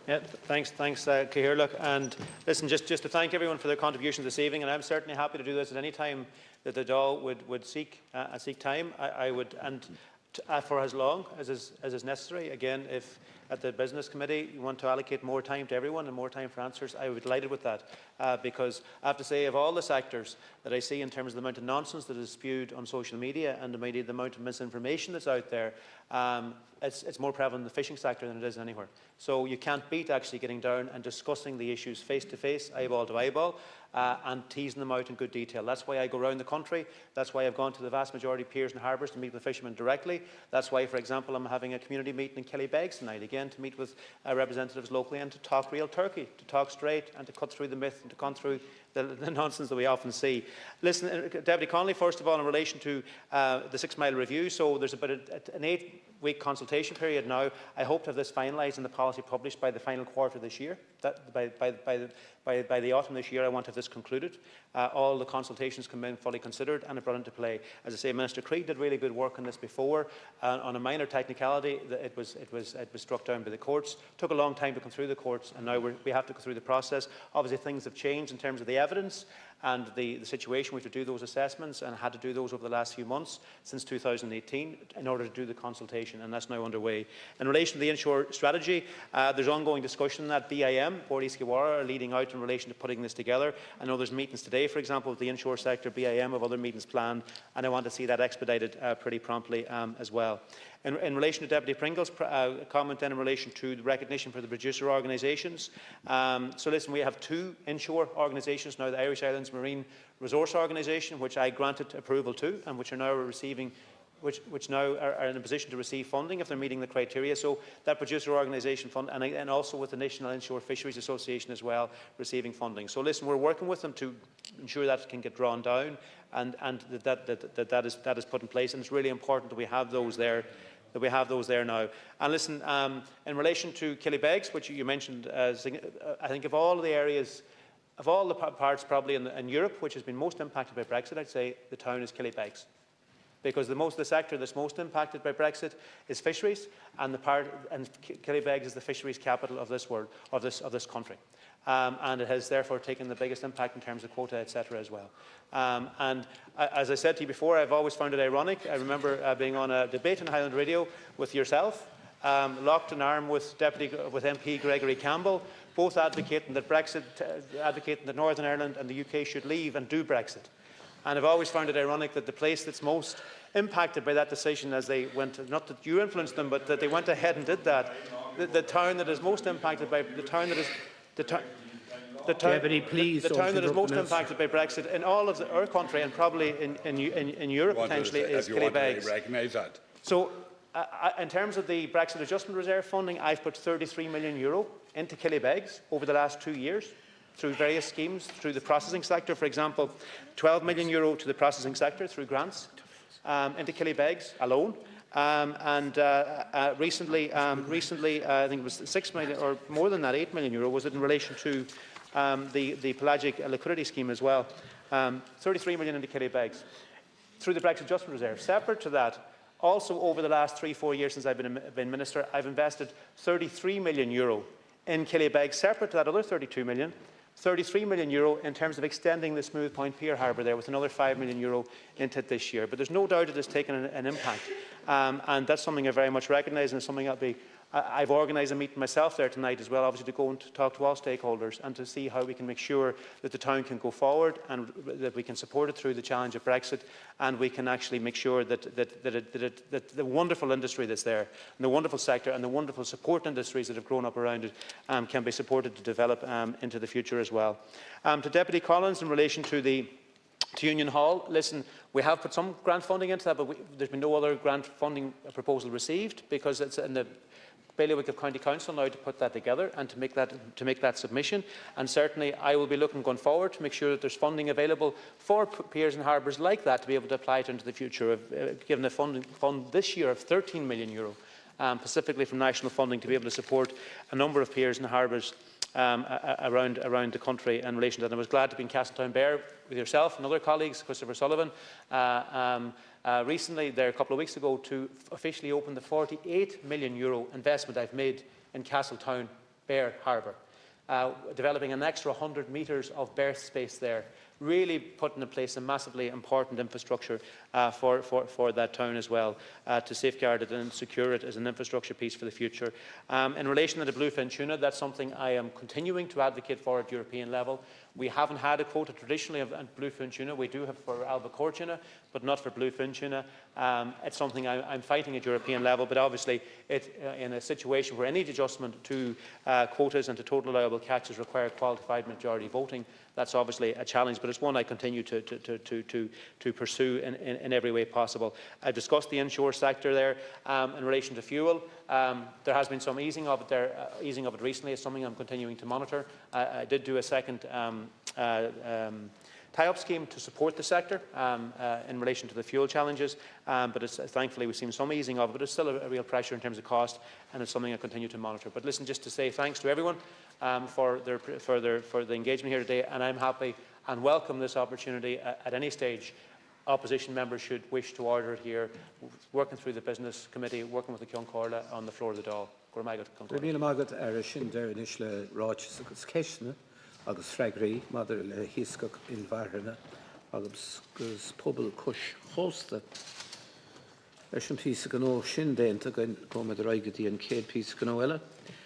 Yeah, thanks, Cahir. And listen, just to thank everyone for their contribution this evening, and I'm certainly happy to do this at any time that the Dáil would seek time. I would, and for as long as is necessary. Again, if at the Business Committee you want to allocate more time to everyone and more time for answers, I would be delighted with that, because I have to say, of all the sectors that I see in terms of the amount of nonsense that is spewed on social media and the amount of misinformation that's out there, it's more prevalent in the fishing sector than it is anywhere. So you can't beat actually getting down and discussing the issues face to face, eyeball to eyeball, and teasing them out in good detail. That's why I go around the country. That's why I've gone to the vast majority of piers and harbours to meet with the fishermen directly. That's why, for example, I'm having a community meeting in Killybegs tonight, again to meet with representatives locally and to talk real turkey, to talk straight and to cut through the myth and to cut through the nonsense that we often see. Listen, Deputy Connolly, first of all, in relation to the 6 Mile review, so there's about an 8-week consultation period now. I hope to have this finalised and the policy published by the final quarter this year. By the autumn this year, I want to have this concluded. All the consultations come in fully considered and brought into play. As I say, Minister Creed did really good work on this before. On a minor technicality, it was struck down by the courts. Took a long time to come through the courts, and now we have to go through the process. Obviously, things have changed in terms of the evidence and the situation. We have to do those assessments and had to do those over the last few months since 2018 in order to do the consultation, and that's now underway. In relation to the inshore strategy, there's ongoing discussion that BIM, Bord East Kiwara, are leading out in relation to putting this together. I know there's meetings today, for example, with the inshore sector, BIM, of other meetings planned, and I want to see that expedited pretty promptly as well. In relation to Deputy Pringle's comment then in relation to the recognition for the producer organisations, so listen, we have 2 inshore organisations now, the Irish Islands Marine Resource Organisation, which I granted approval to and which are now receiving which now are in a position to receive funding if they're meeting the criteria. So that producer organisation fund, and also with the National Inshore Fisheries Association as well, receiving funding. So listen, we're working with them to ensure that can get drawn down and that is put in place, and it's really important that we have those there. Now. And listen, in relation to Killybegs, which you mentioned, I think of all the areas, of all the parts probably in Europe which has been most impacted by Brexit, I'd say the town is Killybegs. Because the sector that's most impacted by Brexit is fisheries, and Killybegs is the fisheries capital of this world, of this country, and it has therefore taken the biggest impact in terms of quota, etc. as well. And as I said to you before, I've always found it ironic. I remember being on a debate on Highland Radio with yourself, locked in arm with MP Gregory Campbell, both advocating that advocating that Northern Ireland and the UK should leave and do Brexit. And I've always found it ironic that the place that's most impacted by that decision, as they went, not that you influenced them, but that they went ahead and did that, the town that is most impacted by Deputy, please. The town that is most impacted by Brexit in all of our country and probably in Europe potentially is Killybegs. Recognise that. So, in terms of the Brexit Adjustment Reserve funding, I've put €33 million into Killybegs over the last 2 years, through various schemes, through the processing sector, for example, €12 million to the processing sector through grants into Killybegs alone. Recently, I think it was 6 million, or more than that, €8 million, was it in relation to the pelagic liquidity scheme as well. 33 million into Killybegs through the Brexit Adjustment Reserve. Separate to that, also over the last 3-4 years since I've been Minister, I've invested €33 million in Killybegs, separate to that other 32 million. €33 million in terms of extending the Smooth Point Pier Harbour there, with another €5 million into it this year. But there's no doubt it has taken an impact, and that's something I very much recognise, and it's something I've organised a meeting myself there tonight as well, obviously to go and to talk to all stakeholders and to see how we can make sure that the town can go forward and that we can support it through the challenge of Brexit, and we can actually make sure that the wonderful industry that's there, and the wonderful sector and the wonderful support industries that have grown up around it can be supported to develop into the future as well. To Deputy Collins, in relation to Union Hall, listen, we have put some grant funding into that, but there's been no other grant funding proposal received, because it's in the bailiwick of County Council now to put that together and to make that submission. And certainly I will be looking going forward to make sure that there's funding available for piers and harbours like that to be able to apply it into the future, given a fund this year of €13 million, specifically from national funding, to be able to support a number of piers and harbours around the country in relation to that. And I was glad to be in Castletownbere with yourself and other colleagues, Christopher Sullivan, recently there a couple of weeks ago to officially open the €48 million investment I've made in Castletownbere Harbour, developing an extra 100 metres of berth space there really putting in place a massively important infrastructure for that town as well, to safeguard it and secure it as an infrastructure piece for the future. In relation to the bluefin tuna, that's something I am continuing to advocate for at European level. We haven't had a quota traditionally of bluefin tuna. We do have for albacore tuna, but not for bluefin tuna. It's something I'm fighting at European level, but obviously in a situation where any adjustment to quotas and to total allowable catches require qualified majority voting, that's obviously a challenge, but it's one I continue to pursue in every way possible. I've discussed the inshore sector there in relation to fuel. There has been some easing of it recently. It's something I'm continuing to monitor. I did do a second tie-up scheme to support the sector in relation to the fuel challenges, but thankfully we've seen some easing of it, but it's still a real pressure in terms of cost, and it's something I continue to monitor. But listen, just to say thanks to everyone for the engagement here today, and I'm happy and welcome this opportunity at any stage. Opposition members should wish to order it here, working through the Business Committee, working with the Ceann Comhairle on the floor of the Dáil. agus freagraí maidir le hiascach in bharna agus pobl cos hósta leis an píosa gan ó sin déanta go maidir aige dí an céad píosa gan ó eile